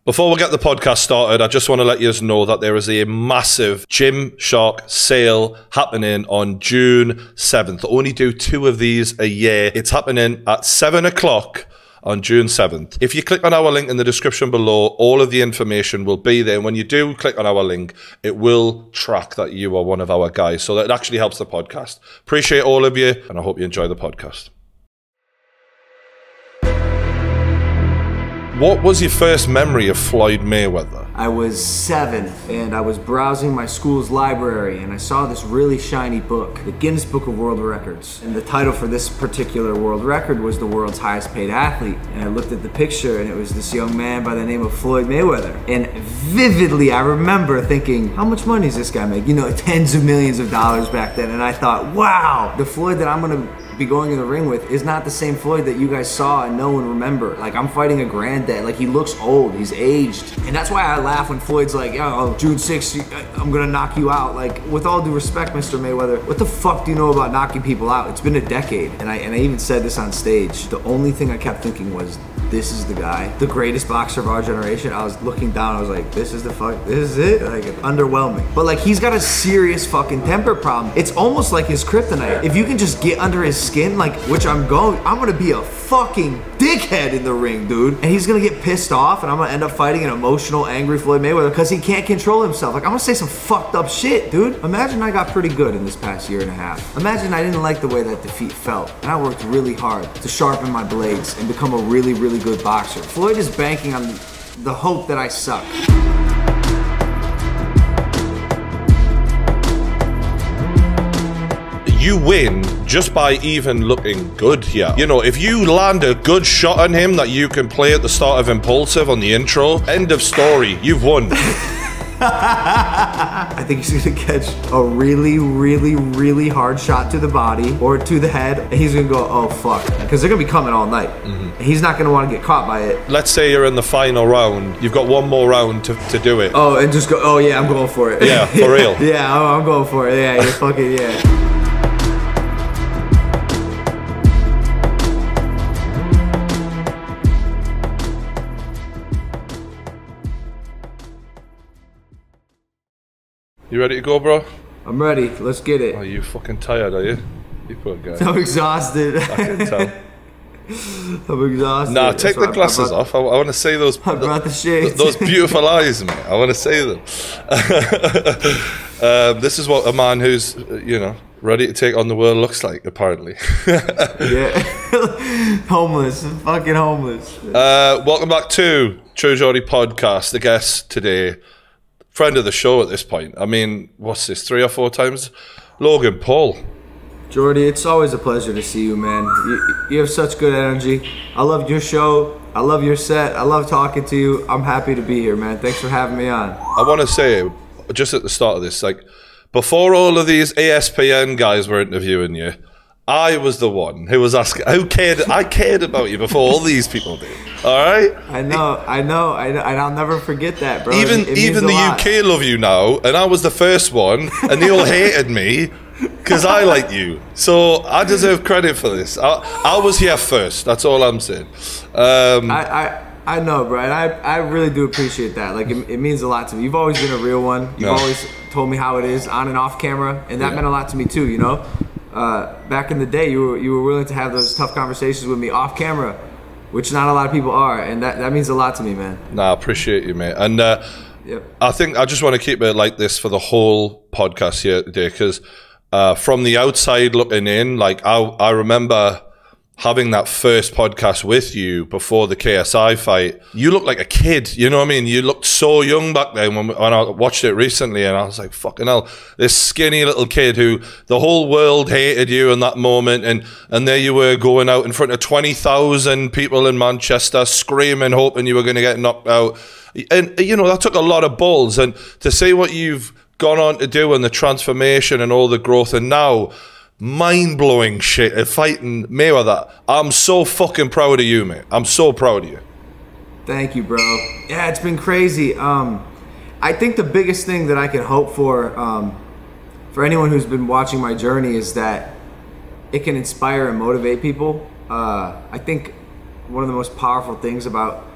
Before we get the podcast started, I just want to let you know that there is a massive Gymshark sale happening on June 7th. I only do 2 of these a year. It's happening at 7 o'clock on June 7th. If you click on our link in the description below, all of the information will be there. And when you do click on our link, it will track that you are one of our guys. So that it actually helps the podcast. Appreciate all of you, and I hope you enjoy the podcast. What was your first memory of Floyd Mayweather? I was 7 and I was browsing my school's library and I saw this really shiny book, the Guinness Book of World Records. And the title for this particular world record was the world's highest paid athlete. And I looked at the picture and it was this young man by the name of Floyd Mayweather. And vividly I remember thinking, how much money does this guy make? You know, tens of millions of dollars back then. And I thought, wow, the Floyd that I'm gonna be going in the ring with is not the same Floyd that you guys saw and know and remember. Like, I'm fighting a granddad. Like, he looks old, he's aged. And that's why I laugh when Floyd's like, oh, June 6th, I'm gonna knock you out. Like, with all due respect, Mr. Mayweather, what the fuck do you know about knocking people out? It's been a decade. And I even said this on stage. The only thing I kept thinking was, this is the guy, the greatest boxer of our generation. I was looking down, I was like, this is it? Like, underwhelming. But like, he's got a serious fucking temper problem. It's almost like his kryptonite. If you can just get under his skin, like, which I'm gonna be a fucking dickhead in the ring, dude. And he's gonna get pissed off and I'm gonna end up fighting an emotional, angry Floyd Mayweather because he can't control himself. Like, I'm gonna say some fucked up shit, dude. Imagine I got pretty good in this past year and a half. Imagine I didn't like the way that defeat felt. And I worked really hard to sharpen my blades and become a really, really good boxer. Floyd is banking on the hope that I suck. You win just by even looking good here. You know, if you land a good shot on him that you can play at the start of Impulsive on the intro, end of story, you've won. I think he's gonna catch a really, really, really hard shot to the body or to the head, and he's gonna go, oh fuck, because they're gonna be coming all night. He's not gonna want to get caught by it. Let's say you're in the final round, you've got one more round to do it. Oh, and just go, oh yeah, I'm going for it. Yeah, for real. Yeah, I'm going for it. Yeah, you're fucking, yeah. You ready to go, bro? I'm ready. Let's get it. Are you fucking tired, are you? You poor guy. I'm exhausted. I can tell. I'm exhausted. Nah, take the glasses off. I want to see those. I brought the shades. Those beautiful eyes, mate. I want to see them. This is what a man who's, you know, ready to take on the world looks like, apparently. Yeah. Homeless. Fucking homeless. Welcome back to True Geordie Podcast. The guest today, friend of the show at this point. I mean, what's this, 3 or 4 times? Logan Paul. Geordie, it's always a pleasure to see you, man. You have such good energy. I love your show. I love your set. I love talking to you. I'm happy to be here, man. Thanks for having me on. I want to say, just at the start of this, like, before all of these ESPN guys were interviewing you, I was the one who was asking, I cared about you before all these people did. All right? I know, and I'll never forget that, bro. Even the UK love you now, and I was the first one, and they all hated me because I like you. So I deserve credit for this. I was here first. That's all I'm saying. I know, bro. And I really do appreciate that. Like, it means a lot to me. You've always been a real one. You've always told me how it is on and off camera, and that meant a lot to me too. You know. Back in the day, you were willing to have those tough conversations with me off camera, which not a lot of people are, and that means a lot to me, man. Nah, I appreciate you, mate. And I think I just want to keep it like this for the whole podcast here today, because from the outside looking in, like I remember having that first podcast with you before the KSI fight. You looked like a kid, you know what I mean? You looked so young back then when I watched it recently, and I was like, fucking hell, this skinny little kid who the whole world hated you in that moment, and there you were going out in front of 20,000 people in Manchester screaming, hoping you were going to get knocked out. And, you know, that took a lot of balls, and to see what you've gone on to do and the transformation and all the growth, and now mind-blowing shit at fighting Mayweather. I'm so fucking proud of you, mate. I'm so proud of you. Thank you, bro. Yeah, it's been crazy. I think the biggest thing that I can hope for anyone who's been watching my journey is that it can inspire and motivate people. I think one of the most powerful things about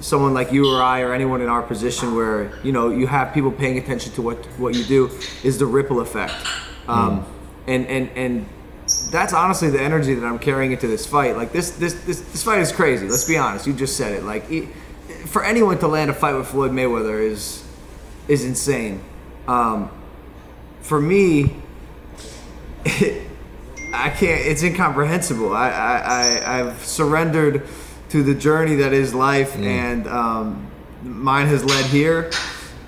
someone like you or I or anyone in our position where, you know, you have people paying attention to what you do is the ripple effect. And that's honestly the energy that I'm carrying into this fight. Like this fight is crazy. Let's be honest. You just said it. Like for anyone to land a fight with Floyd Mayweather is insane. For me, I can't. It's incomprehensible. I've surrendered to the journey that is life, and mine has led here.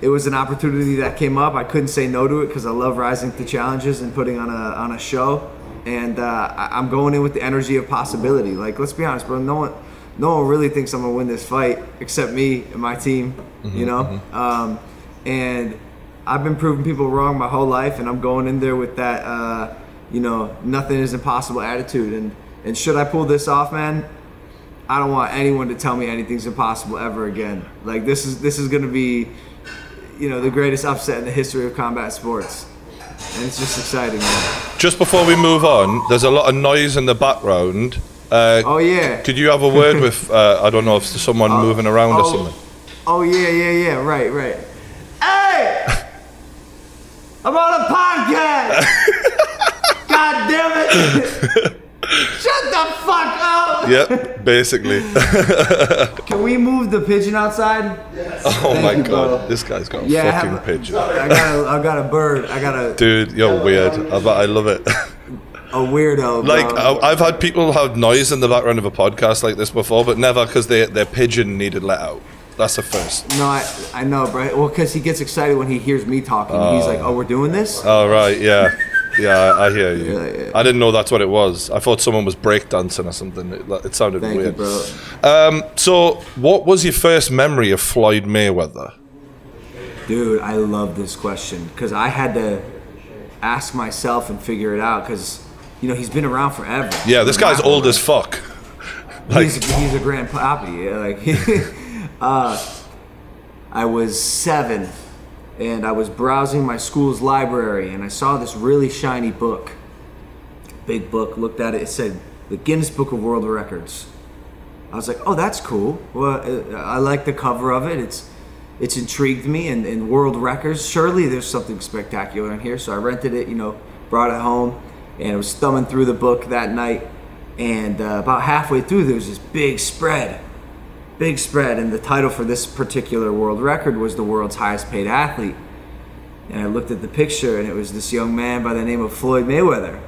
It was an opportunity that came up. I couldn't say no to it because I love rising to challenges and putting on a show. And I'm going in with the energy of possibility. Like, let's be honest, bro. No one really thinks I'm gonna win this fight except me and my team. You know, and I've been proving people wrong my whole life, and I'm going in there with that, you know, nothing is impossible attitude. And should I pull this off, man, I don't want anyone to tell me anything's impossible ever again. Like this is gonna be, you know, the greatest upset in the history of combat sports, and it's just exciting, man. Just before we move on, there's a lot of noise in the background. Oh yeah. Could you have a word with I don't know if there's someone moving around or something? Oh yeah. Right. Hey! I'm on a podcast! God damn it! Shut the fuck up! Yep, basically. Can we move the pigeon outside? Yes. Oh my god, bro. This guy's got a fucking pigeon. I got a bird. Dude, you're weird. I love it. A weirdo, bro. Like, I've had people have noise in the background of a podcast like this before, but never because their pigeon needed let out. That's the first. No, I know, bro. Well, because he gets excited when he hears me talking. He's like, oh, we're doing this? Oh, right, yeah. Yeah, I hear you. Yeah. I didn't know that's what it was. I thought someone was breakdancing or something. It sounded weird. Thank you, bro. So, what was your first memory of Floyd Mayweather? Dude, I love this question because I had to ask myself and figure it out because, you know, he's been around forever. Yeah, this guy's old as fuck. Like, he's a grandpappy. Yeah, like, I was 7. And I was browsing my school's library, and I saw this really shiny book. Big book, looked at it, it said, the Guinness Book of World Records. I was like, oh, that's cool. Well, I like the cover of it. It's intrigued me, and world records. Surely there's something spectacular in here. So I rented it, you know, brought it home, and I was thumbing through the book that night. And about halfway through, there was this big spread, and the title for this particular world record was the world's highest paid athlete. And I looked at the picture, and it was this young man by the name of Floyd Mayweather.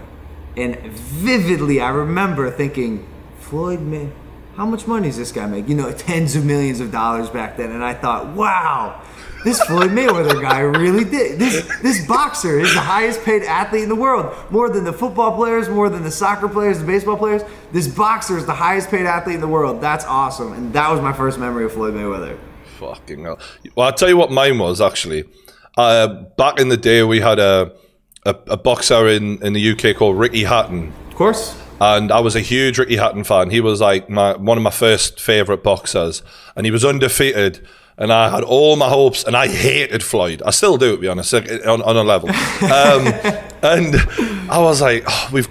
And vividly, I remember thinking, Floyd Mayweather, how much money does this guy make? You know, tens of millions of dollars back then. And I thought, wow, this Floyd Mayweather guy really did. This boxer is the highest paid athlete in the world. More than the football players, more than the soccer players, the baseball players. This boxer is the highest paid athlete in the world. That's awesome. And that was my first memory of Floyd Mayweather. Fucking hell. Well, I'll tell you what mine was, actually. Back in the day, we had a boxer in the UK called Ricky Hatton. Of course. And I was a huge Ricky Hatton fan. He was like one of my first favourite boxers. And he was undefeated. And I had all my hopes, and I hated Floyd. I still do, to be honest, on a level. And I was like, oh, this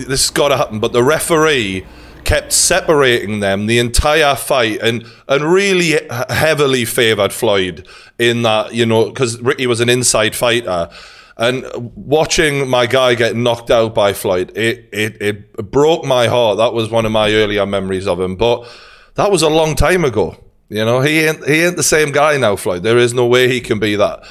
has got to happen. But the referee kept separating them the entire fight and really heavily favoured Floyd in that, you know, because Ricky was an inside fighter. And watching my guy get knocked out by Floyd, it broke my heart. That was one of my earlier memories of him. But that was a long time ago. You know, he ain't the same guy now, Floyd. There is no way he can be that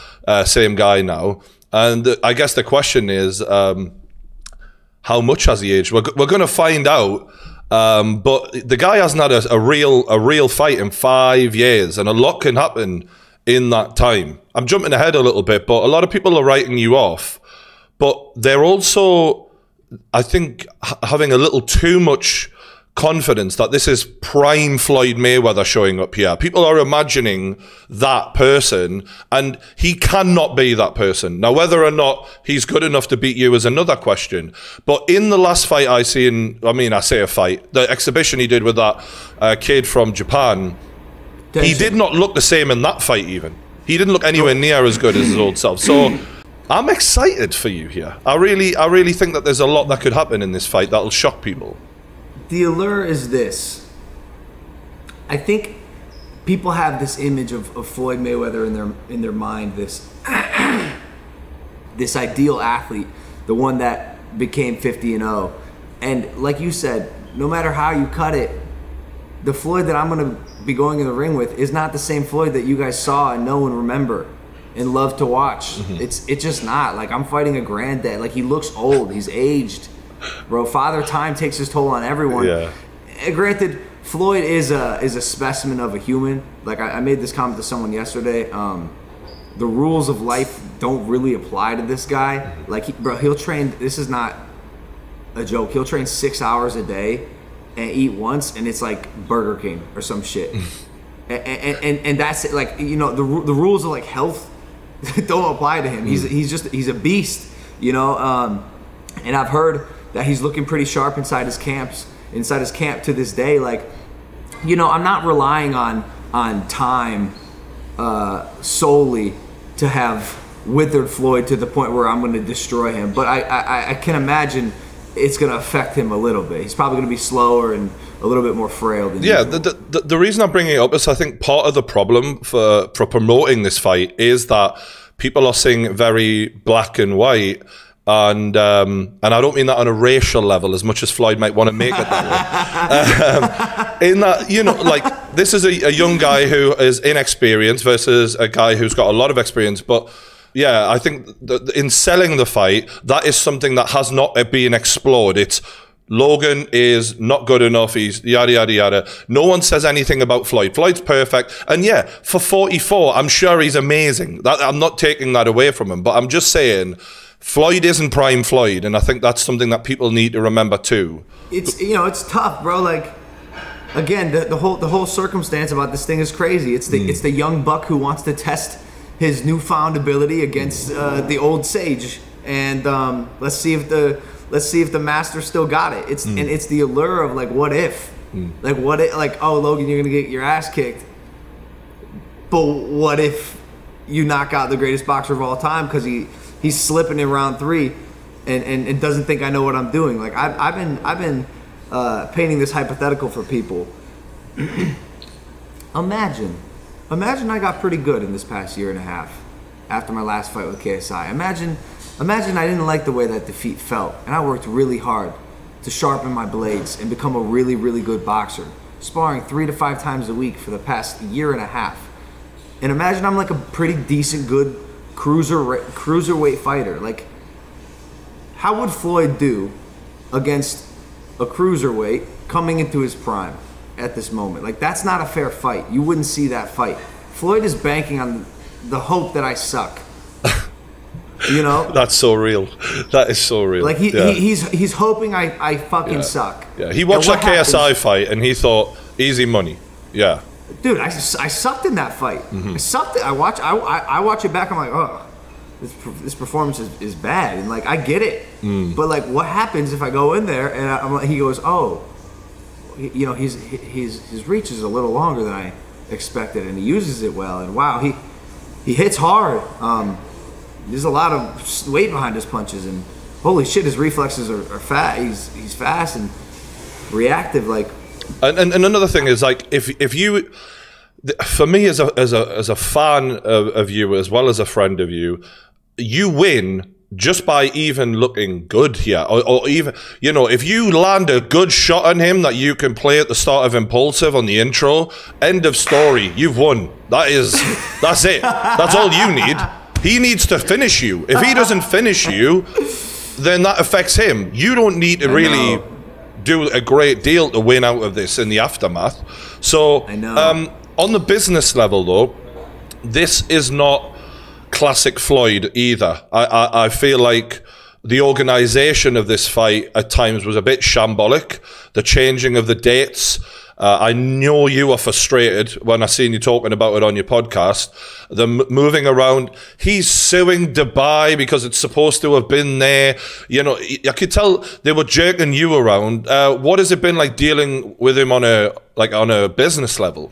same guy now. And I guess the question is, how much has he aged? We're going to find out. But the guy hasn't had a real fight in 5 years, and a lot can happen in that time. I'm jumping ahead a little bit, but a lot of people are writing you off. But they're also, I think, having a little too much confidence that this is prime Floyd Mayweather showing up here. People are imagining that person, and he cannot be that person. Now, whether or not he's good enough to beat you is another question. But in the last fight I say a fight, the exhibition he did with that kid from Japan, he did not look the same in that fight even. He didn't look anywhere near as good as his old self. So I'm excited for you here. I really think that there's a lot that could happen in this fight that'll shock people. The allure is this. I think people have this image of Floyd Mayweather in their mind, this this ideal athlete, the one that became 50-0. And like you said, no matter how you cut it, the Floyd that I'm going to be going in the ring with is not the same Floyd that you guys saw and know and remember and love to watch. It's just not. Like, I'm fighting a granddad. Like, he looks old. He's aged. Bro, Father Time takes his toll on everyone. Yeah. Granted, Floyd is a specimen of a human. Like, I made this comment to someone yesterday. The rules of life don't really apply to this guy. Like, he'll train. This is not a joke. He'll train 6 hours a day and eat once, and it's like Burger King or some shit. and that's it. Like, you know, the rules of like health don't apply to him. He's a beast, you know. And I've heard that he's looking pretty sharp inside his camp to this day. Like, you know, I'm not relying on time solely to have withered Floyd to the point where I'm going to destroy him. But I can imagine it's going to affect him a little bit. He's probably going to be slower and a little bit more frail than usual. The reason I'm bringing it up is I think part of the problem for promoting this fight is that people are seeing very black and white. And I don't mean that on a racial level as much as Floyd might want to make it that way. In that, you know, like, this is a young guy who is inexperienced versus a guy who's got a lot of experience. But yeah, I think that in selling the fight, that is something that has not been explored. It's Logan is not good enough. He's yada, yada, yada. No one says anything about Floyd. Floyd's perfect. And yeah, for 44, I'm sure he's amazing. I'm not taking that away from him. But I'm just saying, Floyd isn't prime Floyd, and I think that's something that people need to remember too. It's, you know, it's tough, bro. Like, again, the whole circumstance about this thing is crazy. It's the young buck who wants to test his newfound ability against the old sage, and let's see if the master still got it. And it's the allure of, like, what if, oh, Logan, you're gonna get your ass kicked, but what if you knock out the greatest boxer of all time because he's slipping in round 3 and doesn't think I know what I'm doing. Like, I've been painting this hypothetical for people. Imagine I got pretty good in this past year and a half after my last fight with KSI. Imagine I didn't like the way that defeat felt, and I worked really hard to sharpen my blades and become a really, really good boxer, sparring 3 to 5 times a week for the past year and a half. And imagine I'm like a pretty decent, good cruiserweight fighter. Like, how would Floyd do against a cruiserweight coming into his prime at this moment? Like, that's not a fair fight. You wouldn't see that fight. Floyd is banking on the hope that I suck. You know? That's so real. That is so real. Like, he's hoping I fucking suck. Yeah, he watched that KSI fight and he thought, easy money. Yeah. Dude, I sucked in that fight. I sucked it. I watch it back. I'm like, oh, this performance is bad, and like, I get it. But like, what happens if I go in there and I'm like, he goes, oh, you know, his reach is a little longer than I expected, and he uses it well, and wow, he hits hard. There's a lot of weight behind his punches, and holy shit, his reflexes are fat. He's fast and reactive, like. And another thing is, like, if you, for me as a fan of you as well as a friend of you, you win just by even looking good here, or even, you know, if you land a good shot on him that you can play at the start of Impulsive on the intro, end of story, you've won. That's it. That's all you need. He needs to finish you. If he doesn't finish you, then that affects him. You don't need to really do a great deal to win out of this in the aftermath. So on the business level though, this is not classic Floyd either. I feel like the organization of this fight at times was a bit shambolic. The changing of the dates, I know you were frustrated when I seen you talking about it on your podcast. The moving around, he's suing Dubai because it's supposed to have been there. You know, I could tell they were jerking you around. What has it been like dealing with him on a business level?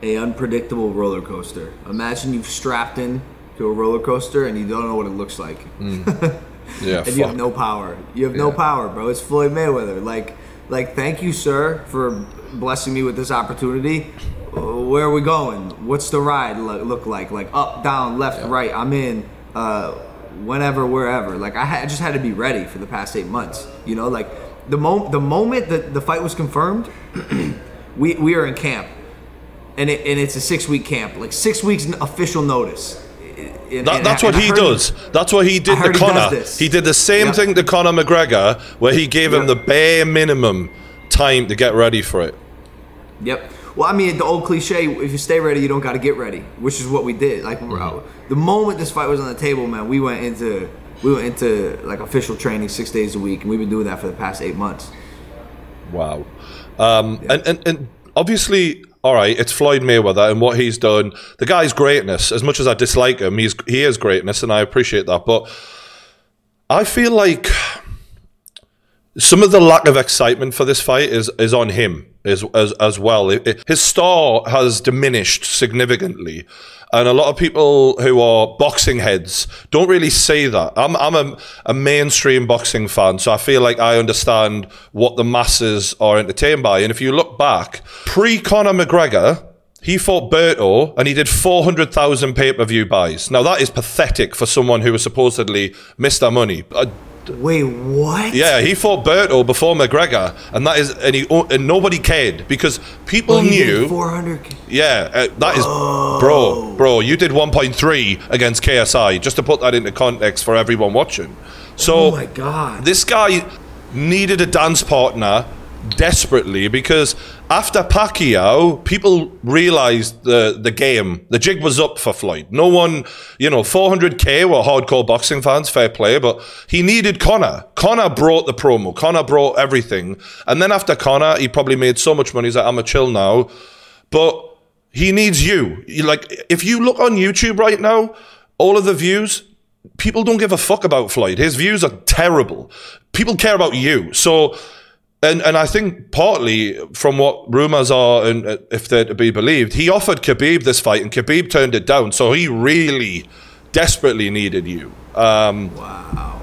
A unpredictable roller coaster. Imagine you've strapped in to a roller coaster and you don't know what it looks like. Yeah, and you have no power. You have no power, bro. It's Floyd Mayweather. Like, thank you, sir, for blessing me with this opportunity. where are we going? What's the ride look like? Like up, down, left, right. I'm in. Whenever, wherever. Like I just had to be ready for the past 8 months. You know, like the moment that the fight was confirmed, we are in camp, and it's a 6-week camp, like 6 weeks official notice. That's what he does. That's what he did to Conor. He did the same thing to Conor McGregor, where he gave him the bare minimum time to get ready for it. Yep. Well, I mean, the old cliche, if you stay ready, you don't got to get ready, which is what we did. Like, the moment this fight was on the table, man, we went into like official training 6 days a week, and we've been doing that for the past 8 months. Wow. And obviously, all right, it's Floyd Mayweather and what he's done. The guy's greatness. As much as I dislike him, he is greatness, and I appreciate that. But I feel like some of the lack of excitement for this fight is on him as well. His star has diminished significantly, and a lot of people who are boxing heads don't really say that. I'm a mainstream boxing fan, so I feel like I understand what the masses are entertained by. And if you look back, pre-Conor McGregor, he fought Berto and he did 400,000 pay-per-view buys. Now that is pathetic for someone who was supposedly Mr. Money. Wait, what? Yeah, he fought Berto before McGregor, and that is, and nobody cared because people knew. 400. Yeah, that is, bro. You did 1.3 against KSI, just to put that into context for everyone watching. So, oh my God, this guy needed a dance partner desperately because after Pacquiao, people realized the game. The jig was up for Floyd. No one, 400K were hardcore boxing fans, fair play, but he needed Conor. Conor brought the promo. Conor brought everything. And then after Conor, he probably made so much money. He's like, I'm a chill now. But he needs you. Like, if you look on YouTube right now, all of the views, people don't give a fuck about Floyd. His views are terrible. People care about you. So, and I think partly from what rumors are, and if they're to be believed, he offered Khabib this fight and Khabib turned it down. So he really desperately needed you. Wow.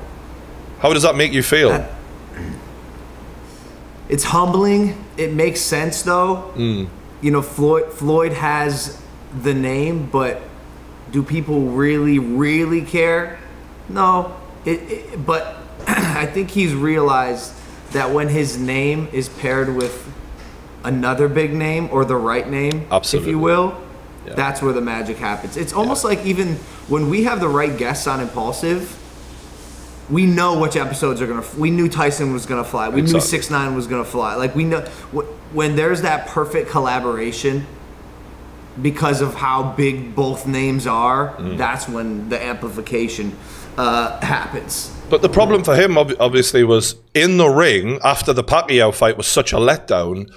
How does that make you feel? It's humbling. It makes sense though. Floyd has the name, but do people really care? No. But I think he's realized that when his name is paired with another big name or the right name, absolutely, if you will, that's where the magic happens. It's almost like even when we have the right guests on Impulsive, we know which episodes are we knew Tyson was gonna fly. We knew 6ix9ine was gonna fly. Like we know when there's that perfect collaboration because of how big both names are. That's when the amplification happens. But the problem for him, obviously, was in the ring, after the Pacquiao fight was such a letdown,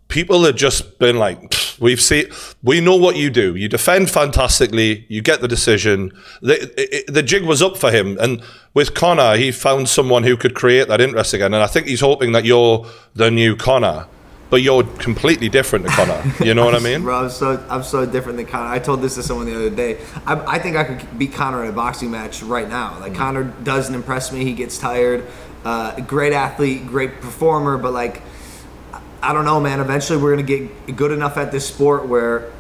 people had just been like, we know what you do. You defend fantastically, you get the decision. The jig was up for him. And with Conor, he found someone who could create that interest again. And I think he's hoping that you're the new Conor. But you're completely different to Conor. You know what I mean? Bro, I'm so different than Conor. I told this to someone the other day. I think I could beat Conor in a boxing match right now. Like, Conor doesn't impress me. He gets tired. Great athlete, great performer. But, like, I don't know, man. Eventually we're going to get good enough at this sport where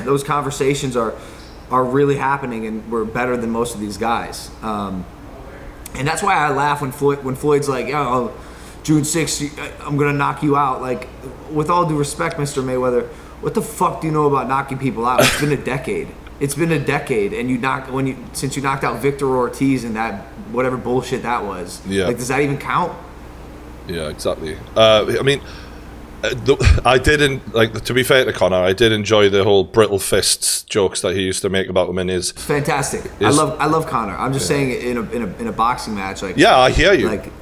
those conversations are really happening and we're better than most of these guys. And that's why I laugh when Floyd's like, yo, June 6th, I'm going to knock you out. Like, with all due respect, Mr. Mayweather, what the fuck do you know about knocking people out? It's been a decade. It's been a decade, and since you knocked out Victor Ortiz and that whatever bullshit that was. Yeah. Like, does that even count? Yeah, exactly. I mean, I didn't, like, to be fair to Conor, I did enjoy the whole brittle fists jokes that he used to make about him in his. It's fantastic. I love Conor. I'm just saying in a boxing match, like. Yeah, I hear you. Like.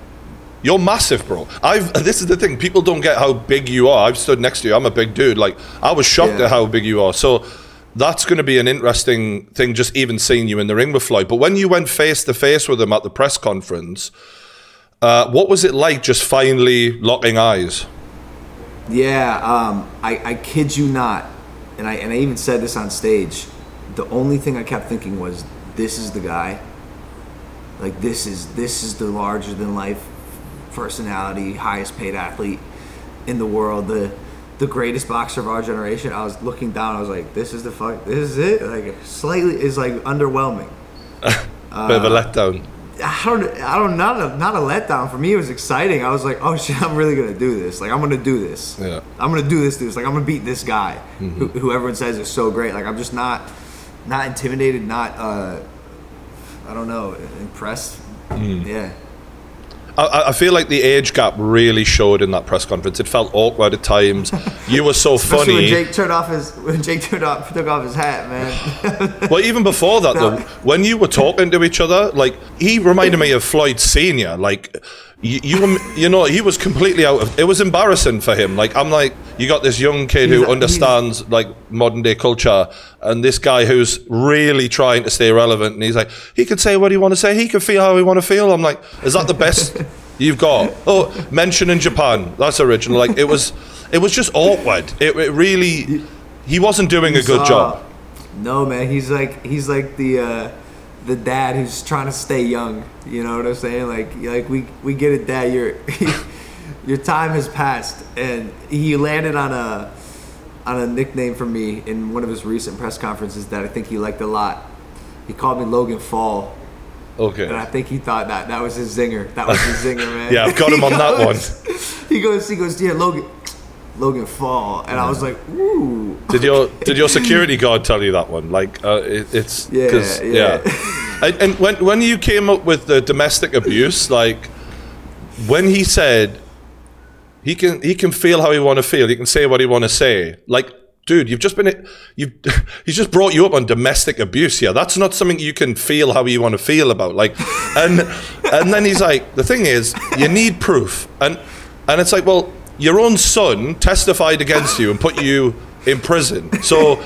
You're massive, bro. This is the thing. People don't get how big you are. I've stood next to you. I'm a big dude. Like, I was shocked at how big you are. So that's going to be an interesting thing, just even seeing you in the ring with Floyd. But when you went face to face with him at the press conference, what was it like just finally locking eyes? Yeah, I kid you not. And I even said this on stage. The only thing I kept thinking was, this is the guy. Like, this is the larger than life personality, highest paid athlete in the world, the the greatest boxer of our generation. I was looking down. I was like, this is it. Like slightly is like underwhelming. Bit of a letdown. I don't not a letdown. For me, it was exciting. I was like, oh shit, I'm really gonna do this. Like I'm gonna do this. Yeah. I'm gonna do this. Like I'm gonna beat this guy who everyone says is so great. Like I'm just not intimidated. Not I don't know, impressed. Yeah. I feel like the age gap really showed in that press conference. It felt awkward at times. You were so funny. When Jake took off his hat, man. Well, even before that, though, when you were talking to each other, like he reminded me of Floyd Senior. Like you know, he was completely out of. It was embarrassing for him. Like I'm like, you got this young kid who understands like modern day culture, and this guy who's really trying to stay relevant. And he's like, he can say what he want to say. He can feel how he want to feel. I'm like, is that the best you've got? Oh, mention in Japan. That's original. Like it was just awkward. It really, he wasn't doing a good job. No, man. He's like the dad who's trying to stay young. You know what I'm saying? Like we get it, Dad. Your time has passed. And he landed on a nickname for me in one of his recent press conferences that I think he liked a lot. He called me Logan Fall. Okay. And I think he thought that was his zinger. That was his zinger, man. Yeah, I've got him on that one. He goes, yeah, Logan Fall, and I was like, ooh. Did your security guard tell you that one? Like, it's yeah. And when you came up with the domestic abuse, like when he said he can feel how he want to feel, he can say what he want to say. Like, dude, he's just brought you up on domestic abuse here. That's not something you can feel how you want to feel about. Like, and then he's like, the thing is, you need proof, and it's like, well, your own son testified against you and put you in prison. So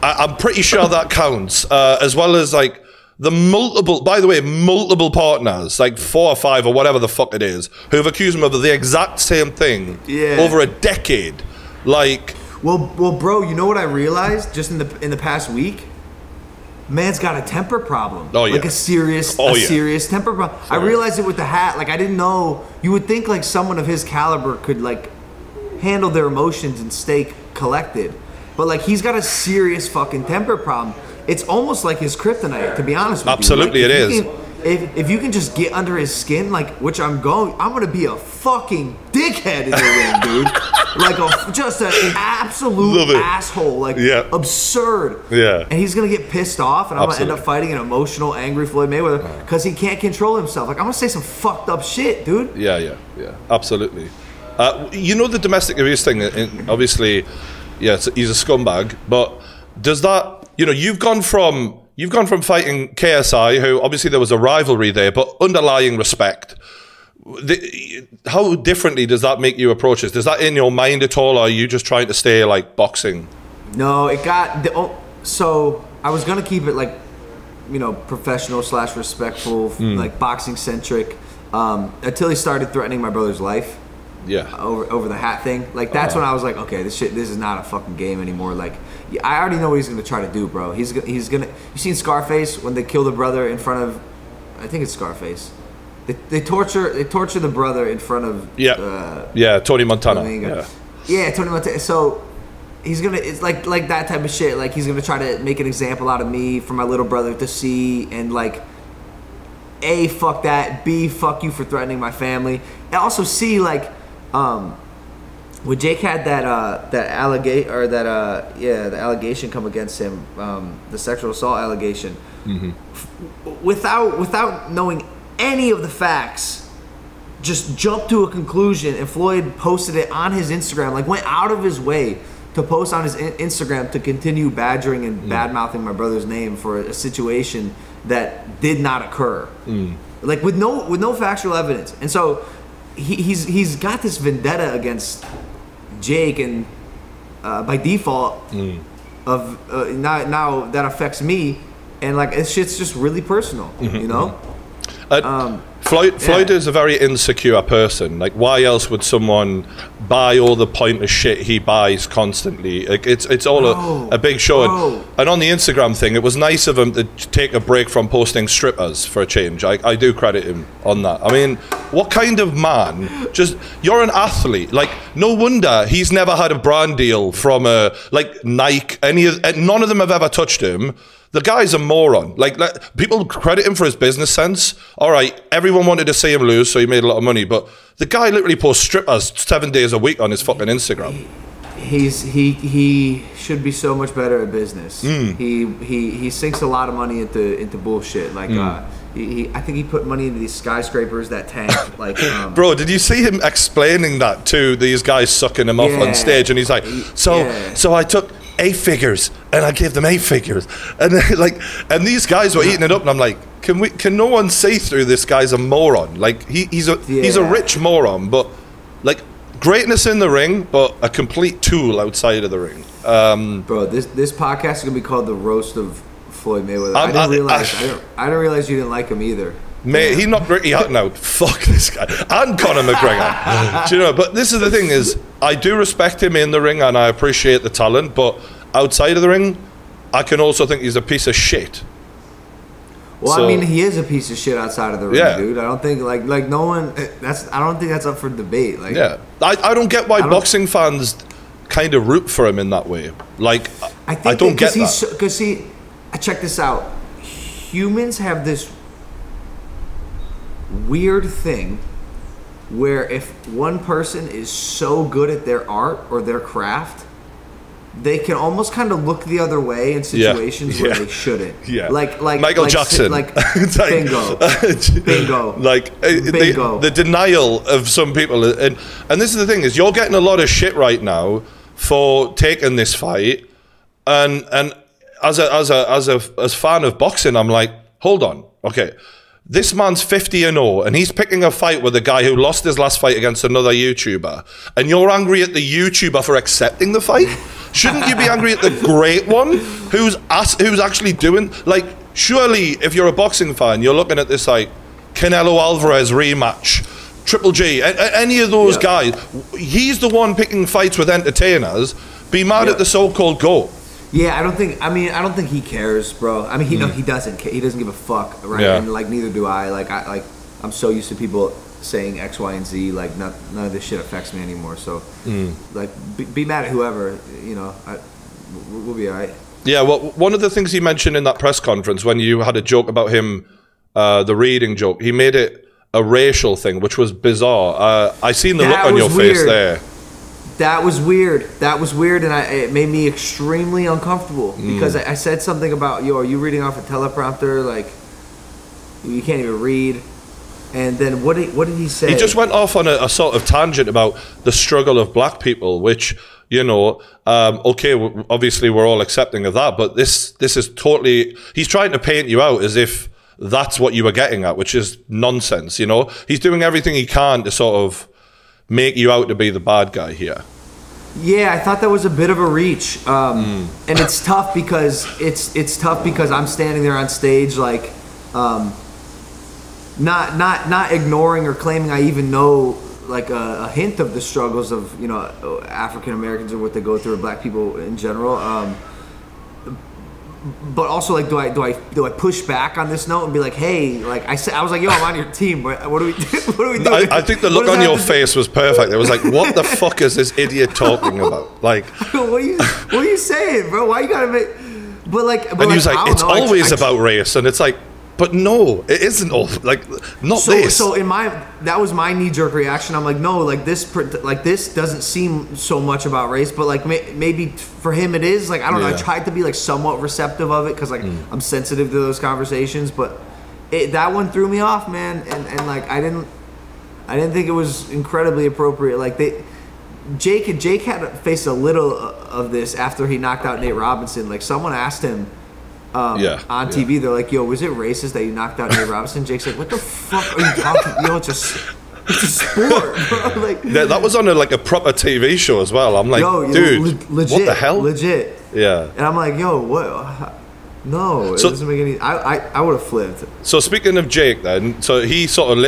I'm pretty sure that counts, as well as like the multiple partners, like 4 or 5 or whatever the fuck it is, who've accused him of the exact same thing over a decade. Like, well, bro, you know what I realized just in the past week? Man's got a temper problem. Oh, yeah. Like a serious temper problem. Sure. I realized it with the hat. Like I didn't know. You would think like someone of his caliber could like handle their emotions and stay collected. But like he's got a serious fucking temper problem. It's almost like his kryptonite, to be honest with you. Absolutely, like, it is. If you can just get under his skin, like, which I'm gonna be a fucking dickhead in the ring, dude. Like just an absolute asshole, like absurd. Yeah. And he's gonna get pissed off, and I'm gonna end up fighting an emotional, angry Floyd Mayweather because he can't control himself. Like I'm gonna say some fucked up shit, dude. Yeah, absolutely. You know the domestic abuse thing. Obviously, yeah, he's a scumbag. But does that? You know, you've gone from fighting KSI, who obviously there was a rivalry there, but underlying respect. How differently does that make you approach this? Does that in your mind at all, or are you just trying to stay like boxing? No, it got so I was gonna keep it like, you know, professional / respectful, like boxing centric, until he started threatening my brother's life. Yeah. Over the hat thing. Like that's when I was like, okay, this is not a fucking game anymore. Like I already know what he's gonna try to do, bro. He's gonna. You seen Scarface when they kill the brother in front of? I think it's Scarface. They torture the brother in front of. Tony Montana. Tony Montana. So he's gonna. It's like that type of shit. Like he's gonna try to make an example out of me for my little brother to see, and like, A, fuck that. B, fuck you for threatening my family. And also C, like. When Jake had the allegation come against him, the sexual assault allegation, without knowing any of the facts, just jumped to a conclusion, and Floyd posted it on his Instagram, like went out of his way to post on his Instagram to continue badgering and bad-mouthing my brother's name for a situation that did not occur, like with no factual evidence. And so he's got this vendetta against Jake, and by default of now that affects me, and like it's shit's just really personal, you know. Floyd is a very insecure person. Like, why else would someone buy all the pointless shit he buys constantly? Like, it's all a big show. And on the Instagram thing, it was nice of him to take a break from posting strippers for a change. I do credit him on that. I mean, what kind of man? You're an athlete. Like, no wonder he's never had a brand deal from like Nike. None of them have ever touched him. The guy's a moron. Like, people credit him for his business sense. All right, everyone wanted to see him lose, so he made a lot of money. But the guy literally posts strippers 7 days a week on his fucking Instagram. He should be so much better at business. He sinks a lot of money into bullshit. Like I think he put money into these skyscrapers that tank. Like, bro, did you see him explaining that to these guys sucking him off on stage? And he's like, so I took 8 figures and I gave them 8 figures, and and these guys were eating it up, and I'm like, can no one see through this guy's a moron? Like, he's a rich moron, but like, greatness in the ring, but a complete tool outside of the ring. Bro, this podcast is gonna be called The Roast of Floyd Mayweather. I didn't realize you didn't like him either. Mate, he knocked Ricky Hatton out. Fuck this guy. And Conor McGregor. Do you know? But this is the thing, is I do respect him in the ring and I appreciate the talent, but outside of the ring, I can also think he's a piece of shit. Well, I mean, he is a piece of shit outside of the ring, dude. I don't think like no one. I don't think that's up for debate. Like, I don't get why boxing fans kind of root for him in that way. Like, I don't get that. Because check this out. Humans have this weird thing where if one person is so good at their art or their craft, they can almost kind of look the other way in situations where they shouldn't. Like Michael Jackson. Bingo. Bingo. Bingo. The denial of some people, and this is the thing, is you're getting a lot of shit right now for taking this fight, and as a fan of boxing, I'm like, hold on, okay. This man's 50-0, and he's picking a fight with a guy who lost his last fight against another YouTuber, and you're angry at the YouTuber for accepting the fight? Shouldn't you be angry at the great one who's actually doing, like, surely if you're a boxing fan, you're looking at this like Canelo Alvarez rematch, Triple G, any of those guys. He's the one picking fights with entertainers. Be mad at the so-called GOAT. Yeah, I don't think he cares, bro. I mean, he doesn't care. He doesn't give a fuck, right? Yeah. And like, neither do I. I'm so used to people saying X, Y, and Z. Like, none of this shit affects me anymore. So, like, be mad at whoever. You know, we'll be alright. Yeah. Well, one of the things he mentioned in that press conference when you had a joke about him, the reading joke, he made it a racial thing, which was bizarre. I seen the look on your face there. That was weird. And it made me extremely uncomfortable because I said something about, are you reading off a teleprompter? Like, you can't even read. And then what did he say? He just went off on a sort of tangent about the struggle of black people, which, you know, okay, obviously we're all accepting of that, but this is totally, he's trying to paint you out as if that's what you were getting at, which is nonsense, you know? He's doing everything he can to sort of make you out to be the bad guy here. Yeah, I thought that was a bit of a reach, and it's tough because I'm standing there on stage, like, not ignoring or claiming I even know like a hint of the struggles of, you know, African Americans or what they go through, or black people in general. But also, like, do I push back on this note and be like, hey, like I was like, yo, I'm on your team. What are we doing? I think the look on your face was perfect. It was like, what the fuck is this idiot talking about? Like, what are you saying, bro? Why you gotta make? But he was like, it's always about race, and it's like, but no, it isn't all like this. So that was my knee-jerk reaction. I'm like, no, like this doesn't seem so much about race, but like maybe for him it is. Like, I don't know. I tried to be like somewhat receptive of it because like I'm sensitive to those conversations, but that one threw me off, man. And like I didn't think it was incredibly appropriate. Like Jake had faced a little of this after he knocked out Nate Robinson. Like, someone asked him. On TV, they're like, yo, was it racist that you knocked out Nate Robinson? Jake's like, what the fuck are you talking? Yo, it's a sport, bro. Like, that was on a proper TV show as well. I'm like, dude, legit, what the hell? Legit. Yeah. And I'm like, yo, what? No, it doesn't make any. I would have flipped. So speaking of Jake, then, so he sort of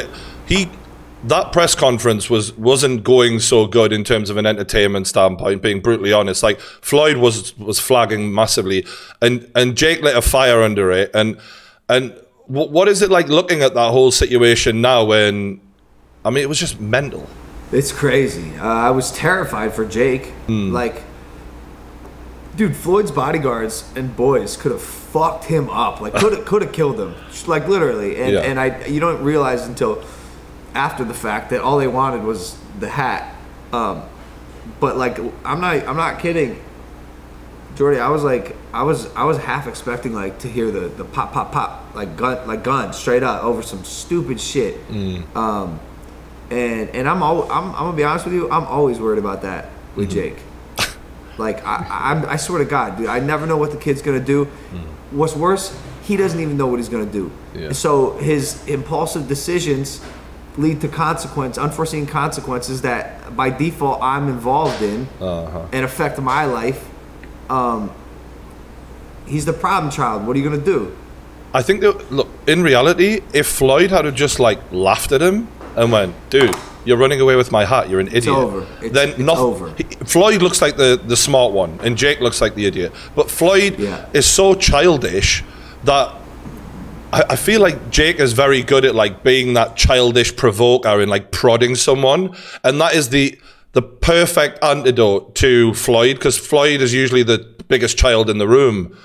that press conference wasn't going so good in terms of an entertainment standpoint. Being brutally honest, like Floyd was flagging massively, and Jake lit a fire under it. And what is it like looking at that whole situation now? When I mean, it was just mental. It's crazy. I was terrified for Jake. Like, dude, Floyd's bodyguards and boys could have fucked him up. Like, could have killed him. Like, literally. And you don't realize until after the fact that all they wanted was the hat. But like, I'm not kidding, Jordy. I was half expecting like to hear the pop pop pop like gun straight up over some stupid shit. And I'm gonna be honest with you, I'm always worried about that with Jake. Like, I swear to God, dude, I never know what the kid's gonna do. What's worse, he doesn't even know what he's gonna do. So his impulsive decisions lead to unforeseen consequences that by default I'm involved in and affect my life. He's the problem child. What are you gonna do? I think that, look, in reality, if Floyd had just like laughed at him and went, dude, you're running away with my hat, you're an idiot. It's over. It's over. Floyd looks like the smart one, and Jake looks like the idiot. But Floyd is so childish that I feel like Jake is very good at like being that childish provoker and like prodding someone, and that is the perfect antidote to Floyd, because Floyd is usually the biggest child in the room.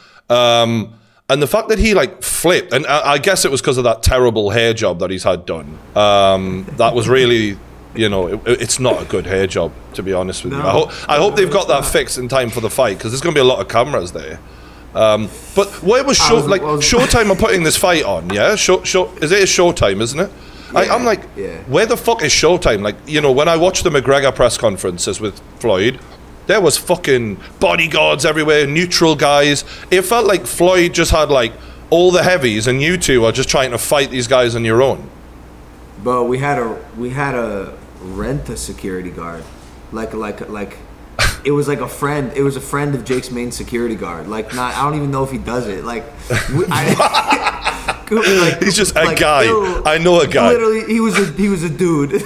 And the fact that he like flipped, and I guess it was because of that terrible hair job that he's had done. That was really, you know, it's not a good hair job, to be honest with you. I hope they've got that fixed in time for the fight, because there's going to be a lot of cameras there. But where was Showtime are putting this fight on? Yeah, is it a Showtime, isn't it? Yeah, I'm like, where the fuck is Showtime? Like, you know, when I watched the McGregor press conferences with Floyd, there was fucking bodyguards everywhere, neutral guys. It felt like Floyd just had like all the heavies, and you two are just trying to fight these guys on your own. But we had to rent a security guard, like it was like a friend. It was a friend of Jake's main security guard. Like, I don't even know if he does it. Like, like he's just a guy. I know a guy. Literally, he was a dude.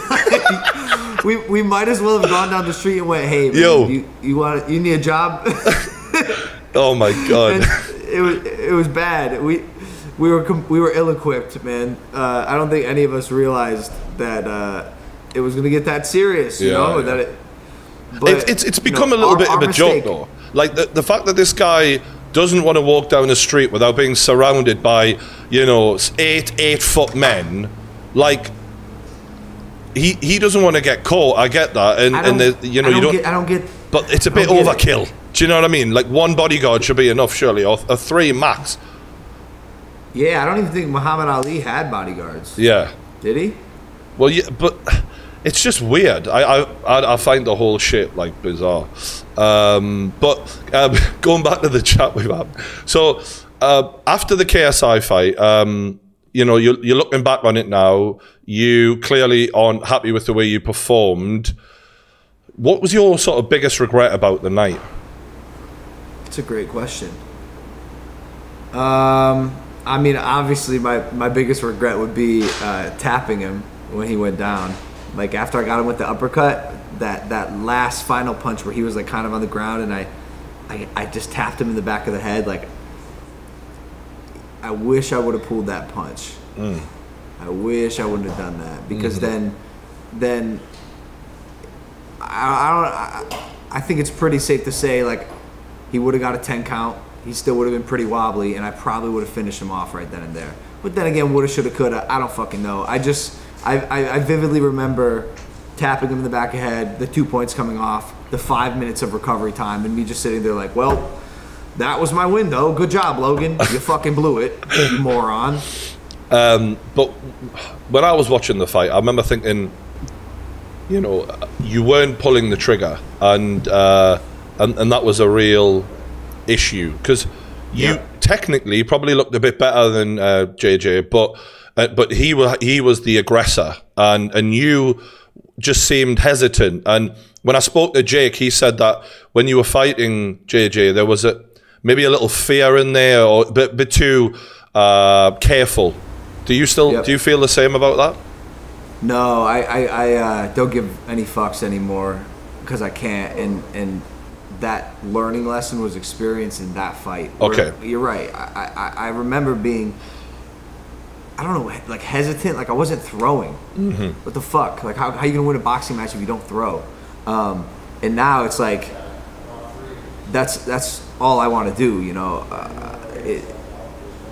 We might as well have gone down the street and went, "Hey, man, you need a job?" Oh my God! And it was bad. We were ill-equipped, man. I don't think any of us realized that it was going to get that serious. You know that it. But, it's become a little bit of a joke, though. Like the fact that this guy doesn't want to walk down the street without being surrounded by, you know, 8-foot men. Like, he doesn't want to get caught. I get that, and I don't get. But it's a bit overkill. Do you know what I mean? Like, one bodyguard should be enough, surely, or 3 max. Yeah, I don't even think Muhammad Ali had bodyguards. Yeah. Did he? Well, yeah, but it's just weird. I find the whole shit like bizarre. But going back to the chat we've had. So after the KSI fight, you know, you're looking back on it now. You clearly aren't happy with the way you performed. What was your sort of biggest regret about the night? It's a great question. I mean, obviously, my biggest regret would be tapping him when he went down. Like, after I got him with the uppercut, that last final punch where he was like kind of on the ground, and I just tapped him in the back of the head. Like, I wish I would have pulled that punch. I wish I wouldn't have done that, because then I think it's pretty safe to say, like, he would have got a 10 count. He still would have been pretty wobbly, and I probably would have finished him off right then and there. But then again, woulda, shoulda, coulda, I don't fucking know. I vividly remember tapping him in the back of the head, the 2 points coming off, the 5 minutes of recovery time, and me just sitting there like, well, that was my window. Good job, Logan. You fucking blew it, you moron. But when I was watching the fight, I remember thinking, you know, you weren't pulling the trigger, and that was a real issue, because you technically probably looked a bit better than JJ, but he was the aggressor, and you just seemed hesitant. And when I spoke to Jake, he said that when you were fighting JJ, there was maybe a little fear in there, or a bit too careful. Do you still do you feel the same about that? No, I don't give any fucks anymore because I can't, and that learning lesson was experienced in that fight. Okay, you're right. I remember being, I don't know, like hesitant, like I wasn't throwing. What the fuck? Like how are you gonna win a boxing match if you don't throw? And now it's like that's all I want to do. You know,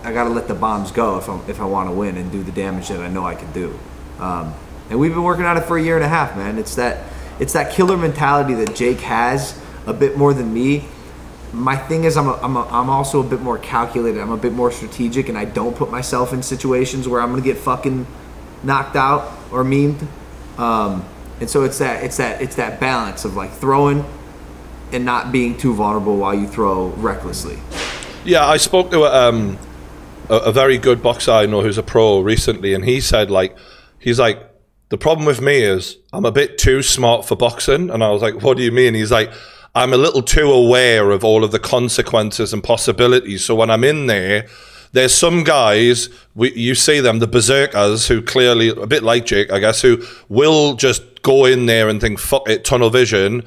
I gotta let the bombs go if I want to win and do the damage that I know I can do. And we've been working on it for a year and a half, man. It's that killer mentality that Jake has a bit more than me. My thing is I'm also a bit more calculated. I'm a bit more strategic, and I don't put myself in situations where I'm gonna get fucking knocked out or memed. And so it's that balance of like throwing and not being too vulnerable while you throw recklessly. Yeah, I spoke to a very good boxer I know who's a pro recently, and he said he's like, the problem with me is I'm a bit too smart for boxing. And I was like, what do you mean? He's like, I'm a little too aware of all of the consequences and possibilities. So when I'm in there, there's some guys, you see them, the berserkers, who clearly, a bit like Jake, I guess, who will just go in there and think, fuck it, tunnel vision.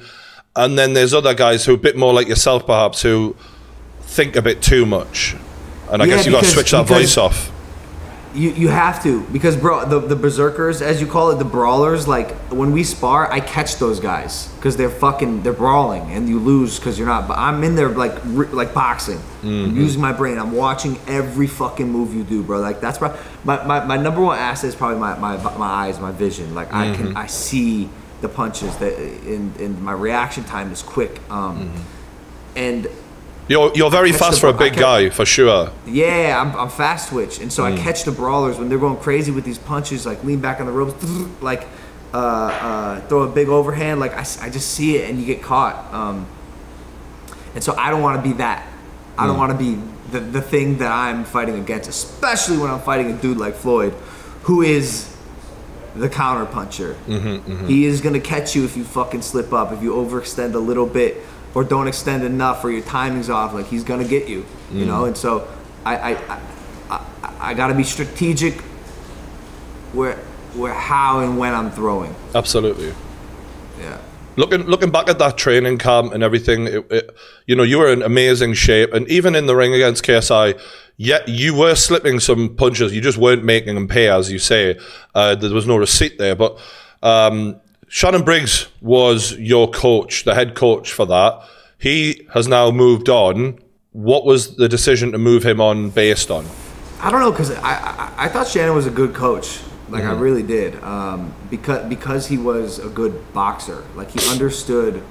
And then there's other guys who are a bit more like yourself, perhaps, who think a bit too much. And I guess you've got to switch that voice off. You have to, because bro, the berserkers, as you call it, the brawlers, like when we spar, I catch those guys because they're brawling and you lose because you're not. But I'm in there like boxing, I'm using my brain. I'm watching every fucking move you do, bro. Like that's my number one asset is probably my eyes, my vision. Like I see the punches that, and my reaction time is quick. And You're very fast for a big guy, for sure. Yeah, I'm fast twitch, and so I catch the brawlers when they're going crazy with these punches, like lean back on the ropes, like throw a big overhand, like I just see it and you get caught. And so I don't want to be that. I don't want to be the thing that I'm fighting against, especially when I'm fighting a dude like Floyd, who is the counter puncher. He is gonna catch you if you fucking slip up, if you overextend a little bit, or don't extend enough, or your timing's off. Like he's gonna get you, you know. And so I gotta be strategic where how and when I'm throwing. Absolutely. Yeah. Looking back at that training camp and everything, you know, you were in amazing shape, and even in the ring against KSI, yet you were slipping some punches. You just weren't making them pay, as you say. There was no receipt there, but. Shannon Briggs was your coach, the head coach for that. He has now moved on. What was the decision to move him on based on? I don't know, because I thought Shannon was a good coach. Like I really did, because he was a good boxer. Like he understood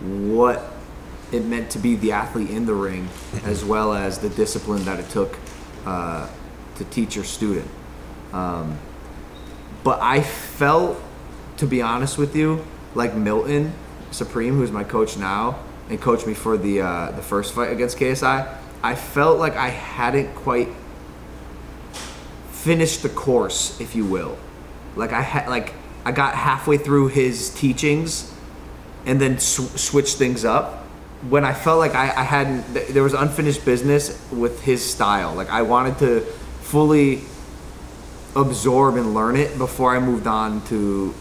what it meant to be the athlete in the ring, as well as the discipline that it took to teach your student. But I felt, to be honest with you, like Milton Supreme, who's my coach now and coached me for the first fight against KSI, I felt like I hadn't quite finished the course, if you will. Like I got halfway through his teachings and then switched things up when I felt like I hadn't. There was unfinished business with his style. Like I wanted to fully absorb and learn it before I moved on to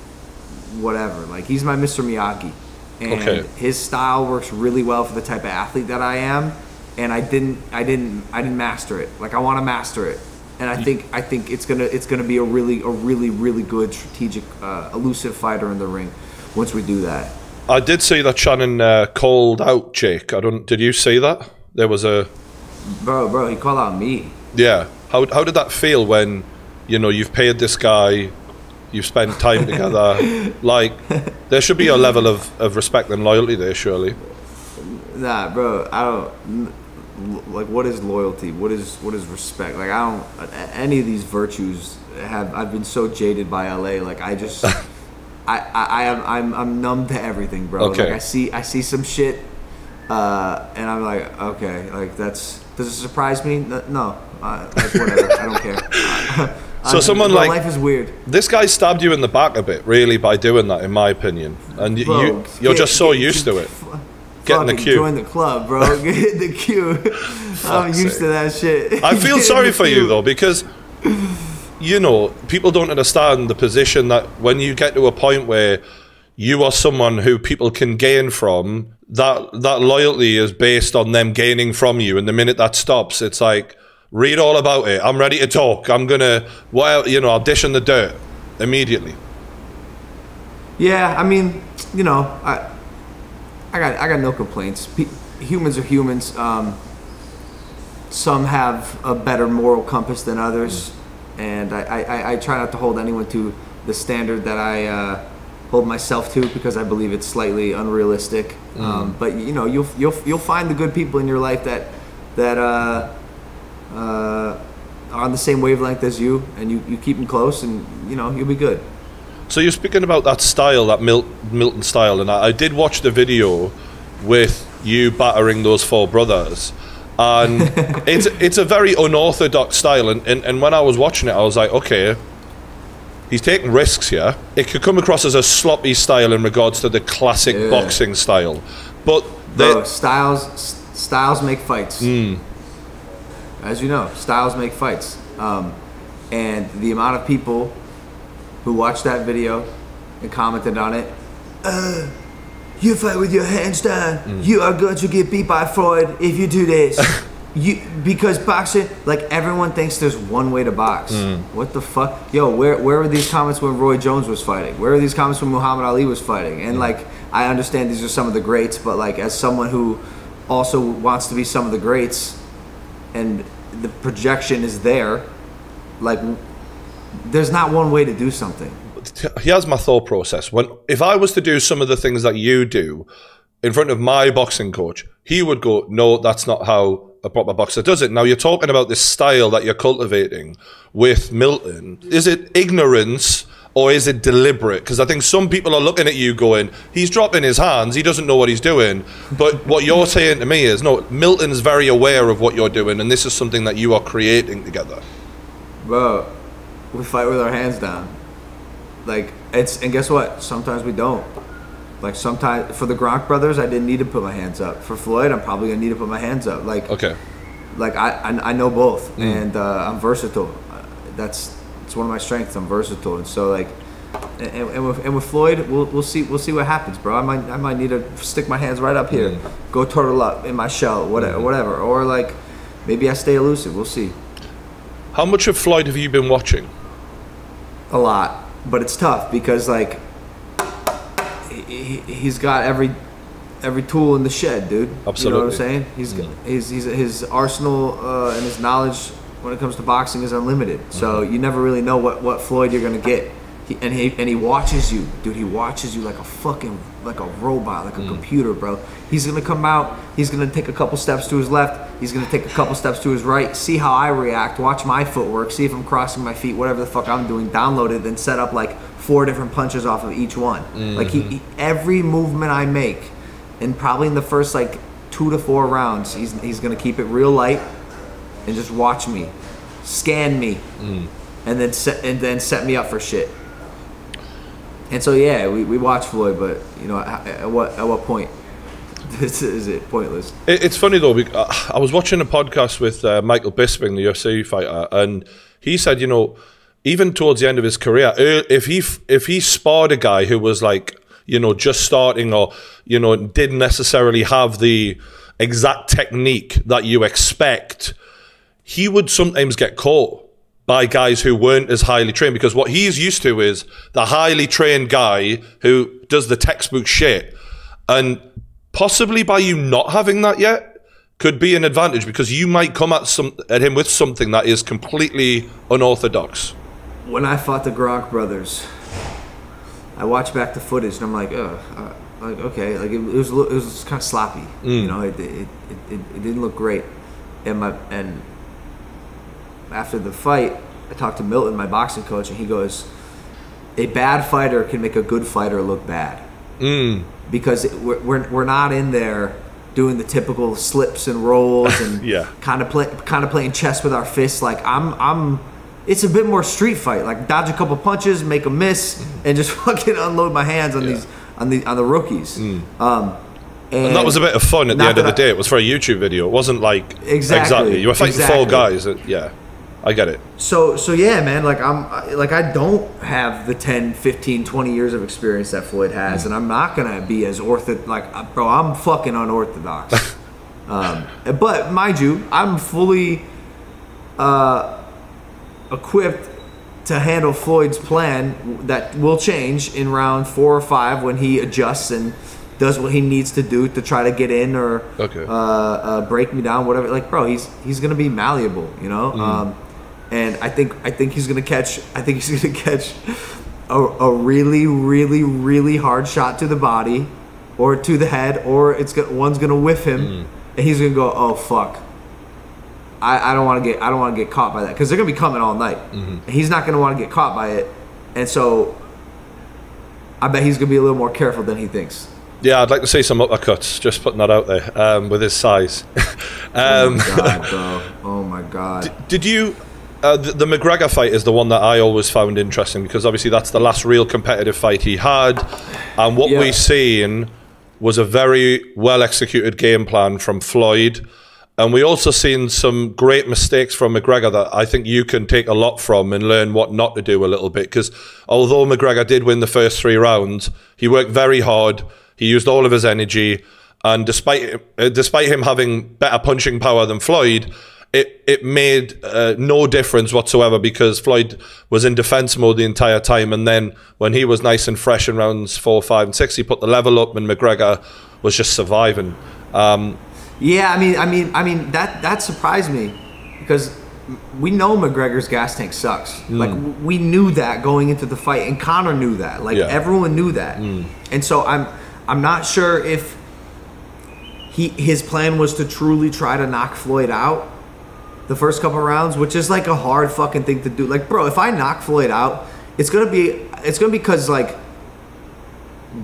whatever. Like he's my Mr. Miyagi, and his style works really well for the type of athlete that I am, and I didn't master it. Like I want to master it, and I think it's gonna be a really good strategic, elusive fighter in the ring once we do that. I did see that Shannon called out Jake. Did you see that? There was a bro. He called out me. Yeah. How did that feel when, you know, you've paid this guy? You've spent time together. Like, there should be a level of respect and loyalty there, surely. Nah, bro. I don't. Like, what is loyalty? What is respect? Like, I don't. Any of these virtues I've been so jaded by LA. Like, I just. I'm numb to everything, bro. Okay. Like, I see some shit, and I'm like, okay, like does it surprise me? No. Like, whatever. I don't care. So someone like, life is weird. This guy stabbed you in the back a bit, really, by doing that, in my opinion. And you're just so used to it. Get in the queue. Join the club, bro. Get in the queue. I'm used to that shit. I feel sorry for you, though, because, you know, people don't understand the position that when you get to a point where you are someone who people can gain from, that loyalty is based on them gaining from you. And the minute that stops, it's like, read all about it. I'm ready to talk. I'm going to, well, you know, I'll dish in the dirt immediately. Yeah, I mean, you know, I got no complaints. Humans are humans. Some have a better moral compass than others, and I try not to hold anyone to the standard that I hold myself to, because I believe it's slightly unrealistic. But you know, you'll find the good people in your life that are on the same wavelength as you, and you keep them close, and you know, you'll be good. So you're speaking about that style, that Milton style, and I did watch the video with you battering those four brothers, and it's a very unorthodox style, and when I was watching it, I was like, okay, he's taking risks here. It could come across as a sloppy style in regards to the classic boxing style, but bro, styles make fights. As you know, styles make fights, and the amount of people who watched that video and commented on it, you fight with your hands down, you are going to get beat by Floyd if you do this. Because boxing, like, everyone thinks there's one way to box. What the fuck? Yo, where were these comments when Roy Jones was fighting? Where were these comments when Muhammad Ali was fighting? And like, I understand these are some of the greats, but like, as someone who also wants to be some of the greats, and the projection is there, like, there's not one way to do something. Here's my thought process. If I was to do some of the things that you do in front of my boxing coach, he would go, no, that's not how a proper boxer does it. Now, you're talking about this style that you're cultivating with Milton. Is it ignorance or is it deliberate? Because I think some people are looking at you going, he's dropping his hands, he doesn't know what he's doing. But what you're saying to me is, no, Milton's very aware of what you're doing, and this is something that you are creating together. Bro, we fight with our hands down. Like, and guess what? Sometimes we don't. Like, sometimes for the Gronk brothers, I didn't need to put my hands up. For Floyd, I'm probably gonna need to put my hands up. Like, okay, like I know both, and I'm versatile. It's one of my strengths. I'm versatile, and so like, and with Floyd, we'll see what happens, bro. I might need to stick my hands right up here, go turtle up in my shell, whatever, or like maybe I stay elusive. We'll see. How much of Floyd have you been watching? A lot, but it's tough because like he's got every tool in the shed, dude. Absolutely. You know what I'm saying? His arsenal and his knowledge when it comes to boxing is unlimited. So you never really know what Floyd you're gonna get. And he watches you, dude. He watches you like a robot, like a computer, bro. He's gonna come out. He's gonna take a couple steps to his left. He's gonna take a couple steps to his right. See how I react. Watch my footwork. See if I'm crossing my feet. Whatever the fuck I'm doing. Download it. Then set up like 4 different punches off of each one. Like every movement I make, and probably in the first like 2 to 4 rounds, he's gonna keep it real light and just watch me, scan me, and then set me up for shit. And so yeah, we watch Floyd, but you know, at what point is it pointless? It's funny though. I was watching a podcast with Michael Bisping, the UFC fighter, and he said, you know, even towards the end of his career, if he sparred a guy who was like, you know, just starting, or you know, didn't necessarily have the exact technique that you expect, he would sometimes get caught by guys who weren't as highly trained, because what he's used to is the highly trained guy who does the textbook shit. And possibly by you not having that yet could be an advantage, because you might come at him with something that is completely unorthodox. When I fought the Gronk brothers, I watched back the footage and I'm like, like okay, like it was kind of sloppy. You know, it didn't look great. And after the fight, I talked to Milton, my boxing coach, and he goes, a bad fighter can make a good fighter look bad. Because we're not in there doing the typical slips and rolls and kind of playing chess with our fists. Like it's a bit more street fight, like dodge a couple punches, make a miss, and just fucking unload my hands on the rookies. And that was a bit of fun at the end of the day. It was for a YouTube video. It wasn't like exactly. You were fighting 4 guys. Yeah, I get it. So yeah, man. Like I don't have the 10, 15, 20 years of experience that Floyd has, and I'm not gonna be as bro, I'm fucking unorthodox. But mind you, I'm fully equipped to handle Floyd's plan that will change in round 4 or 5 when he adjusts and does what he needs to do to try to get in or break me down, whatever. Like, bro, he's gonna be malleable, you know. And I think he's gonna catch. I think he's gonna catch a really, really, really hard shot to the body, or to the head, or one's gonna whiff him, and he's gonna go, oh fuck. I don't want to get caught by that, because they're gonna be coming all night. He's not gonna want to get caught by it, and so I bet he's gonna be a little more careful than he thinks. Yeah, I'd like to see some uppercuts. Just putting that out there with his size. Oh my god, bro! Oh my god! Did you? The McGregor fight is the one that I always found interesting, because obviously that's the last real competitive fight he had, and what we seen was a very well executed game plan from Floyd. And we also seen some great mistakes from McGregor that I think you can take a lot from and learn what not to do a little bit. Because although McGregor did win the first 3 rounds, he worked very hard. He used all of his energy. And despite him having better punching power than Floyd, it made no difference whatsoever, because Floyd was in defense mode the entire time. And then when he was nice and fresh in rounds 4, 5, and 6, he put the level up, and McGregor was just surviving. Yeah, I mean that surprised me, because we know McGregor's gas tank sucks. Like, we knew that going into the fight, and Conor knew that. Like, everyone knew that. And so I'm not sure if his plan was to truly try to knock Floyd out the first couple rounds, which is like a hard fucking thing to do. Like, bro, if I knock Floyd out, it's gonna be because like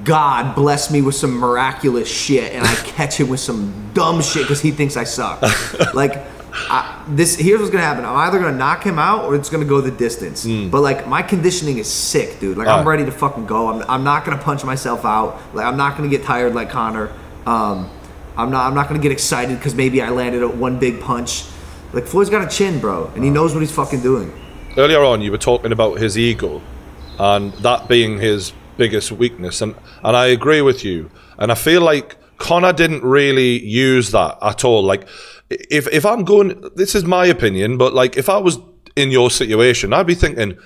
God bless me with some miraculous shit, and I catch him with some dumb shit because he thinks I suck. Like, here's what's gonna happen. I'm either gonna knock him out, or it's gonna go the distance. But like, my conditioning is sick, dude. Like, I'm ready to fucking go. I'm not gonna punch myself out. Like, I'm not gonna get tired like Conor. I'm not gonna get excited because maybe I landed at one big punch. Like, Floyd's got a chin, bro, and he knows what he's fucking doing. Earlier on, you were talking about his ego, and that being his biggest weakness, and I agree with you, and I feel like Conor didn't really use that at all. Like, if I'm going, this is my opinion, but like, if I was in your situation, I'd be thinking,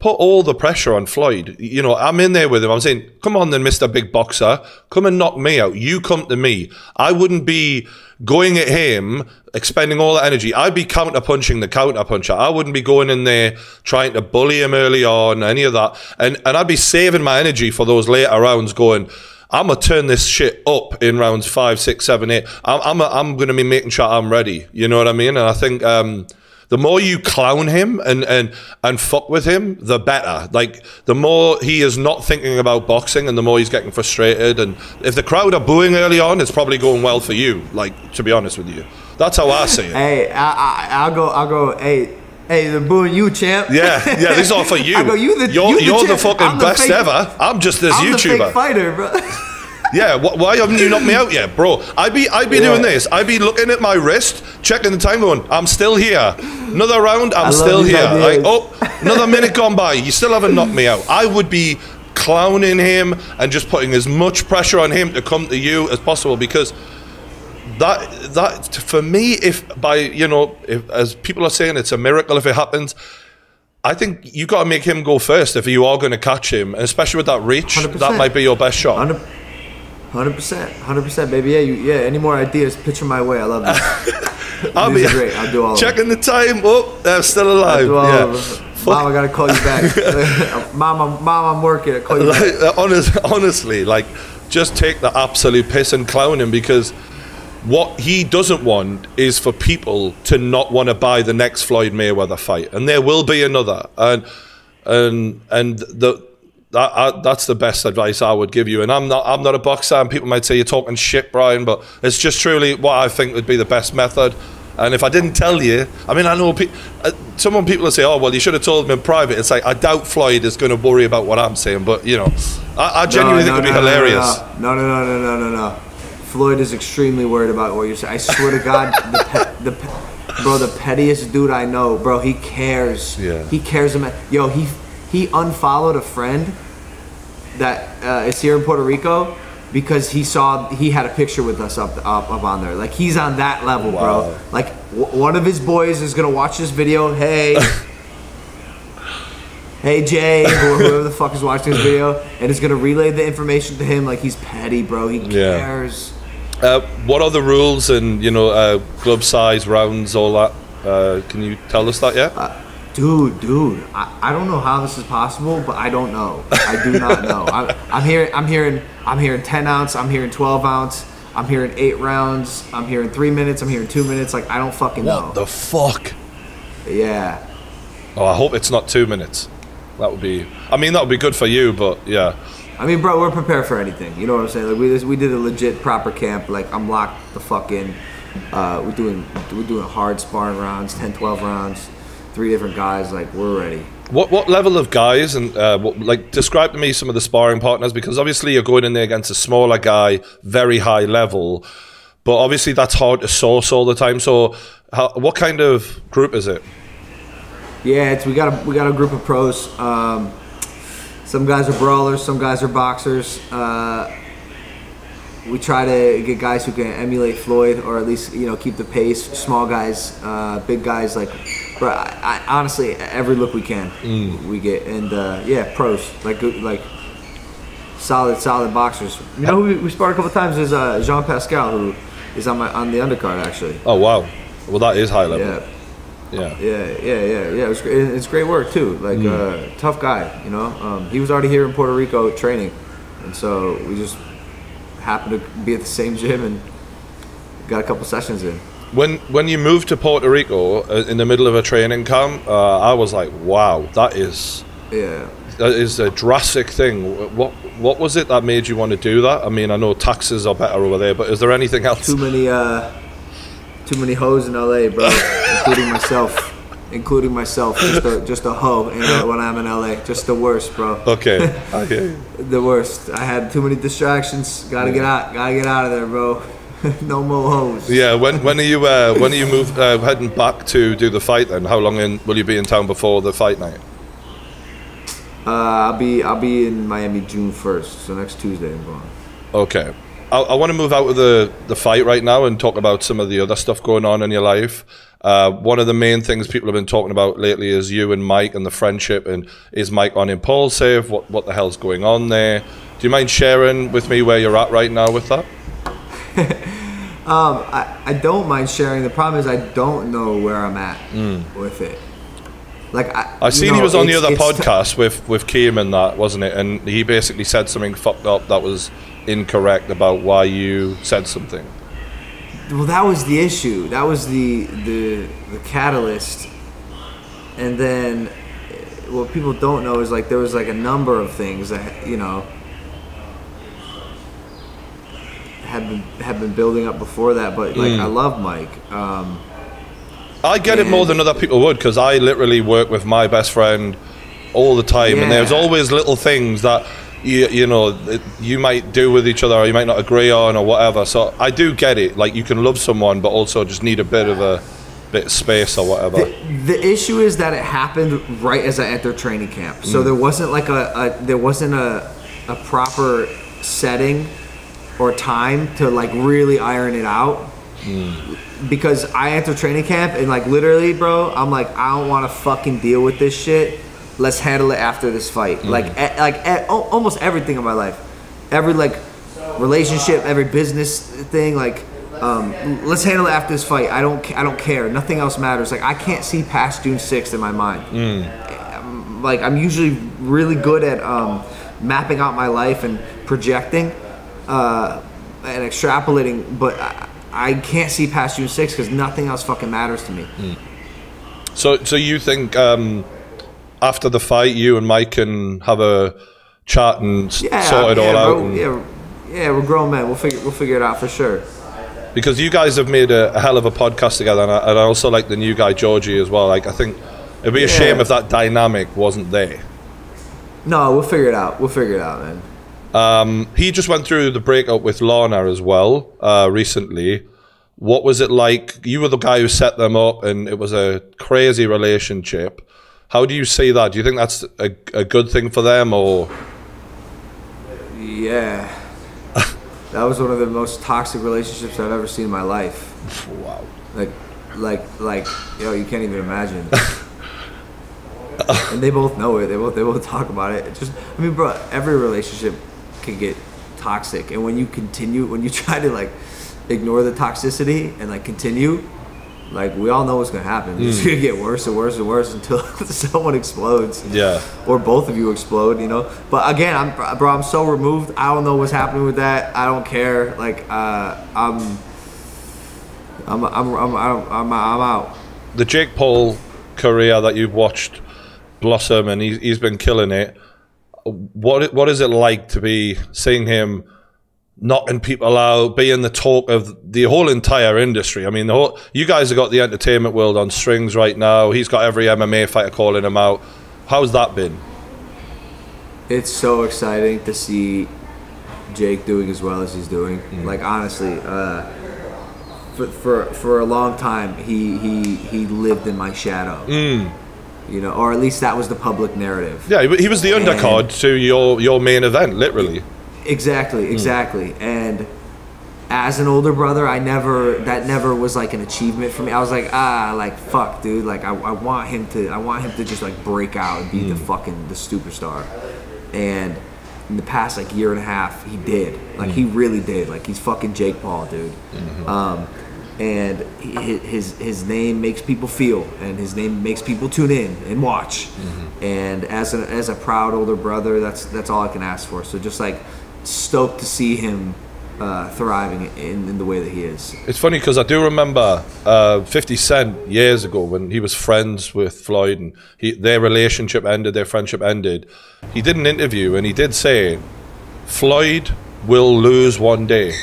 put all the pressure on Floyd. You know, I'm in there with him. I'm saying, come on then, Mr. Big Boxer, come and knock me out. You come to me. I wouldn't be going at him, expending all that energy. I'd be counter-punching the counter-puncher. I wouldn't be going in there trying to bully him early on, any of that. And I'd be saving my energy for those later rounds, going, I'm going to turn this shit up in rounds 5, 6, 7, 8. I'm going to be making sure I'm ready. You know what I mean? And I think the more you clown him and fuck with him, the better. Like, the more he is not thinking about boxing, and the more he's getting frustrated. And if the crowd are booing early on, it's probably going well for you. Like, to be honest with you, that's how I see it. Hey, I'll go. Hey, they're booing you, champ. Yeah, this is all for you. I go, you're the fucking best ever. I'm just this YouTuber. I'm the fake fighter, bro. Yeah, why haven't you knocked me out yet, bro? I'd be doing this. I'd be looking at my wrist, checking the time, going, I'm still here. Another round, I'm still here. Like, oh, another minute gone by, you still haven't knocked me out. I would be clowning him and just putting as much pressure on him to come to you as possible, because that for me, if as people are saying, it's a miracle if it happens. I think you got to make him go first if you are going to catch him, and especially with that reach. 100%. That might be your best shot. 100%, baby. Yeah. Any more ideas? Pitch them my way. I love it. I'll be great. I'll do all. Checking the time. Oh, I'm still alive. Mom, I gotta call you back. Mom, I'm working. I'll call you back. Honestly, like, just take the absolute piss and clown him, because what he doesn't want is for people to not want to buy the next Floyd Mayweather fight, and there will be another. That's the best advice I would give you. And I'm not a boxer, and people might say you're talking shit, Brian, but it's just truly what I think would be the best method. And if I didn't tell you, I mean, I know some people will say, oh, well, you should have told me in private. It's like, I doubt Floyd is going to worry about what I'm saying, but, you know, I genuinely think it would be hilarious. No. Floyd is extremely worried about what you're saying. I swear to God, bro, the pettiest dude I know, bro. He cares. Yeah. He cares. Yo, he unfollowed a friend that is here in Puerto Rico because he had a picture with us up on there. Like, he's on that level, bro. Like, one of his boys is gonna watch this video. Hey. Hey Jay, or whoever the fuck is watching this video, and is gonna relay the information to him. Like, he's petty, bro. He cares. What are the rules and, you know, glove size, rounds, all that? Can you tell us that yet? Dude, I don't know how this is possible, but I don't know. I do not know. I'm hearing 10 ounce. I'm hearing 12 ounce. I'm hearing 8 rounds. I'm hearing 3 minutes. I'm hearing 2 minutes. Like, I don't fucking know. What the fuck? Yeah. Oh, I hope it's not 2 minutes. That would be. I mean, that would be good for you, but yeah. I mean, bro, we're prepared for anything. You know what I'm saying? Like, we did a legit proper camp. Like, I'm locked the fuck in. We're doing hard sparring rounds, 10, 12 rounds, 3 different guys. Like, we're ready. What level of guys and like, describe to me some of the sparring partners, because obviously you're going in there against a smaller guy, very high level, but obviously that's hard to source all the time. So, what kind of group is it? Yeah, we got a group of pros. Some guys are brawlers, some guys are boxers. We try to get guys who can emulate Floyd, or at least, you know, keep the pace. Small guys, big guys. Like, bro, I honestly, every look we can, we get. And yeah, pros, like solid boxers. You know who we sparred a couple times is Jean Pascal, who is on the undercard actually. Oh wow, well that is high level. Yeah. Yeah. It's great work too. Like, tough guy, you know. He was already here in Puerto Rico training, and so we just happened to be at the same gym and got a couple sessions in. When you moved to Puerto Rico in the middle of a training camp, I was like, wow, that is a drastic thing. What was it that made you want to do that? I mean, I know taxes are better over there, but is there anything else? Too many hoes in LA, bro, including myself, just a hoe, you know, when I'm in LA, just the worst, bro. Okay, I hear you. The worst. I had too many distractions. Gotta get out of there, bro. No more hoes. Yeah. When are you heading back to do the fight then? How long will you be in town before the fight night? I'll be in Miami June 1st, so next Tuesday I'm going. Okay. I want to move out of the fight right now and talk about some of the other stuff going on in your life. One of the main things people have been talking about lately is you and Mike and the friendship, and is Mike on Impulsive? What the hell's going on there? Do you mind sharing with me where you're at right now with that? I don't mind sharing. The problem is I don't know where I'm at with it. Like, I seen he was on the other podcast with Keem and that, wasn't it? And he basically said something fucked up that was incorrect about why you said something. Well, that was the issue. That was the catalyst. And then what people don't know is, like, there was like a number of things that, you know, had been building up before that. But like, I love Mike. I get it more than other people would, because I literally work with my best friend all the time, and there's always little things that you know you might do with each other, or you might not agree on, or whatever. So I do get it. Like, you can love someone, but also just need a bit of space or whatever. The issue is that it happened right as I entered training camp, so there wasn't like a proper setting or time to like really iron it out. Because I entered training camp and, like, literally, bro, I'm like, I don't want to fucking deal with this shit. Let's handle it after this fight. Almost everything in my life, every like relationship, every business thing, like, let's handle it after this fight. I don't care. Nothing else matters. Like, I can't see past June 6th in my mind. Like, I'm usually really good at mapping out my life and projecting and extrapolating, but I can't see past June 6th because nothing else fucking matters to me. So you think after the fight, you and Mike can have a chat and sort it all out? Yeah, we're grown men. We'll figure it out for sure. Because you guys have made a hell of a podcast together, and I also like the new guy Georgie as well. Like, I think it'd be a shame if that dynamic wasn't there. No, we'll figure it out. We'll figure it out, man. He just went through the breakup with Lana as well recently. What was it like? You were the guy who set them up, and it was a crazy relationship. How do you see that? Do you think that's a good thing for them, or? Yeah, that was one of the most toxic relationships I've ever seen in my life. Wow. Like, you can't even imagine. And they both know it. They both talk about it. Bro, every relationship can get toxic, and when you try to like ignore the toxicity and like continue, like we all know what's gonna happen. It's gonna get worse and worse and worse until someone explodes. Yeah. Or both of you explode, But again, I'm so removed. I don't know what's happening with that. I don't care. Like I'm out. The Jake Paul career that you've watched blossom, and he's been killing it. What is it like to be seeing him knocking people out, being the talk of the whole entire industry? I mean, you guys have got the entertainment world on strings right now. He's got every MMA fighter calling him out. How's that been? It's so exciting to see Jake doing as well as he's doing. Like honestly, for a long time he lived in my shadow. Or at least that was the public narrative. Yeah, he was the undercard to your main event, literally. Exactly. And as an older brother, that never was like an achievement for me. I was like, fuck, dude. Like I want him to just like break out and be the superstar. And in the past like year and a half, he did. Like he really did. Like he's fucking Jake Paul, dude. And his name makes people feel, and his name makes people tune in and watch. And as a proud older brother, that's all I can ask for. So just like stoked to see him thriving in the way that he is. It's funny because I do remember 50 Cent years ago when he was friends with Floyd, and their relationship ended, their friendship ended. He did an interview and he did say Floyd will lose one day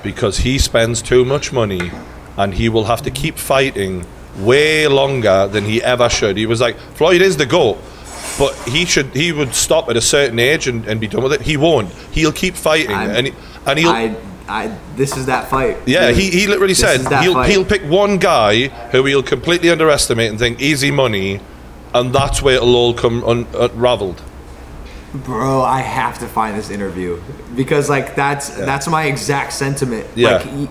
because he spends too much money and he will have to keep fighting way longer than he ever should. He was like, Floyd is the GOAT, but he would stop at a certain age and be done with it. He won't. He'll keep fighting, this is that fight. Yeah, he literally said he'll pick one guy who he'll completely underestimate and think easy money, and that's where it'll all come unraveled. Bro, I have to find this interview because like that's my exact sentiment. Yeah. Like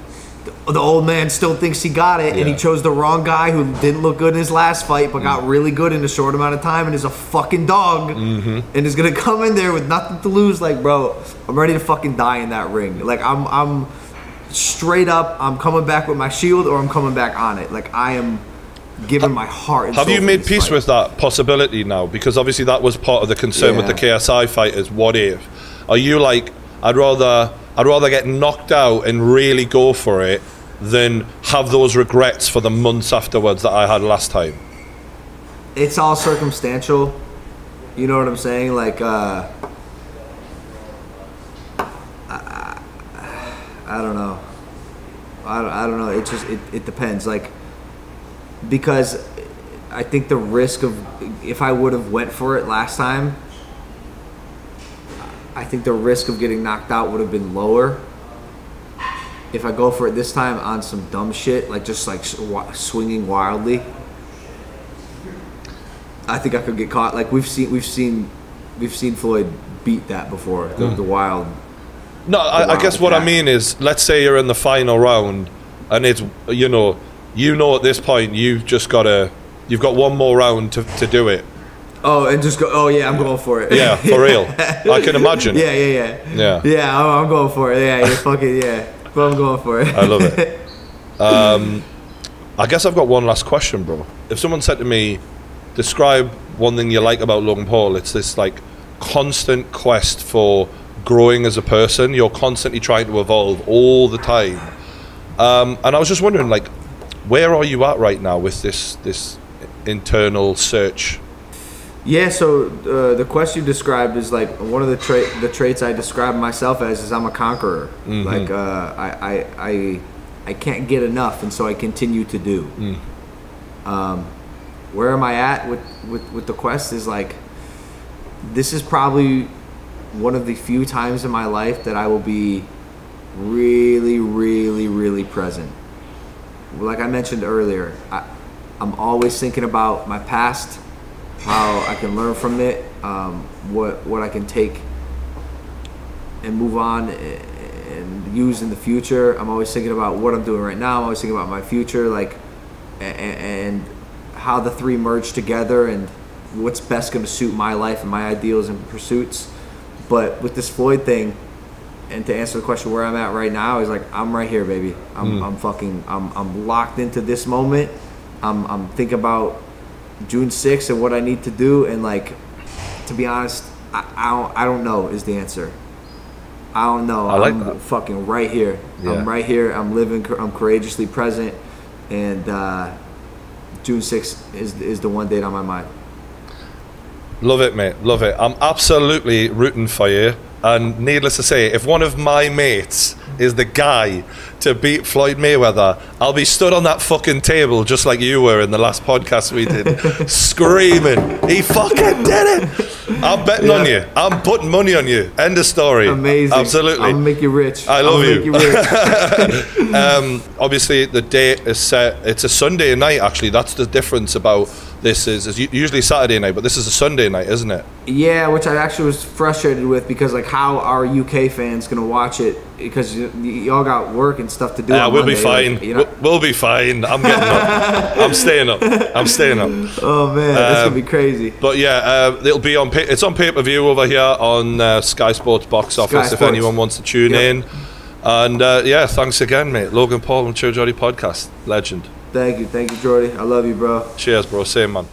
the old man still thinks he got it, and he chose the wrong guy who didn't look good in his last fight, but got really good in a short amount of time, and is a fucking dog, and is gonna come in there with nothing to lose. Like, bro, I'm ready to fucking die in that ring. Like, I'm straight up. I'm coming back with my shield, or I'm coming back on it. Like, I am giving my heart. Have you made peace with that possibility now? Because obviously that was part of the concern with the KSI fighters. What if? Are you like, I'd rather get knocked out and really go for it than have those regrets for the months afterwards that I had last time? It's all circumstantial. You know what I'm saying? Like, I don't know. I don't know. It depends. Like, because I think the risk of, if I would have went for it last time, I think the risk of getting knocked out would have been lower. If I go for it this time on some dumb shit, like just like swinging wildly, I think I could get caught. Like we've seen Floyd beat that before. The wild. No, I guess what I mean is, let's say you're in the final round, and it's you know at this point you've got one more round to do it. Oh, and just go. Oh yeah, I'm going for it. Yeah, for real. I can imagine. Yeah. I'm going for it. Yeah, fucking yeah. But I'm going for it. I love it. I guess I've got one last question, bro. If someone said to me, describe one thing you like about Logan Paul, it's this like constant quest for growing as a person. You're constantly trying to evolve all the time. And I was just wondering, like, where are you at right now with this internal search? Yeah, so the quest you described is like one of the traits I describe myself as is I'm a conqueror. Like I can't get enough, and so I continue to do. Where am I at with the quest is like, this is probably one of the few times in my life that I will be really, really, really present. Like I mentioned earlier, I'm always thinking about my past, how I can learn from it, what I can take and move on and use in the future. I'm always thinking about what I'm doing right now. I'm always thinking about my future, like, and how the three merge together and what's best going to suit my life and my ideals and pursuits. But with this Floyd thing, and to answer the question where I'm at right now, is like, I'm right here, baby. I'm locked into this moment. I'm thinking about June 6th and what I need to do, and like, to be honest, I don't know is the answer. I don't know. I'm that. Fucking right here. Yeah. I'm right here. I'm living. I'm courageously present, and June 6th is the one date on my mind. Love it, mate. Love it. I'm absolutely rooting for you. And needless to say, if one of my mates is the guy to beat Floyd Mayweather, I'll be stood on that fucking table just like you were in the last podcast we did, screaming, he fucking did it. I'm betting on you. I'm putting money on you. End of story. Amazing. Absolutely. I'm gonna make you rich. I love you. Obviously, the date is set. It's a Sunday night, actually. That's the difference about this. Is usually Saturday night, but this is a Sunday night, isn't it? Yeah, which I actually was frustrated with, because like, how are UK fans gonna watch it? Because y'all got work and stuff to do. We'll be fine. Like, you know? We'll be fine. I'm getting up. I'm staying up. I'm staying up. Oh man, that's gonna be crazy. But yeah, it'll be on. It's on pay-per-view over here on Sky Sports Box Office. If anyone wants to tune in. And yeah, thanks again, mate. Logan Paul and Chill Jordy podcast, legend. Thank you, Jordy. I love you, bro. Cheers, bro. Same, man.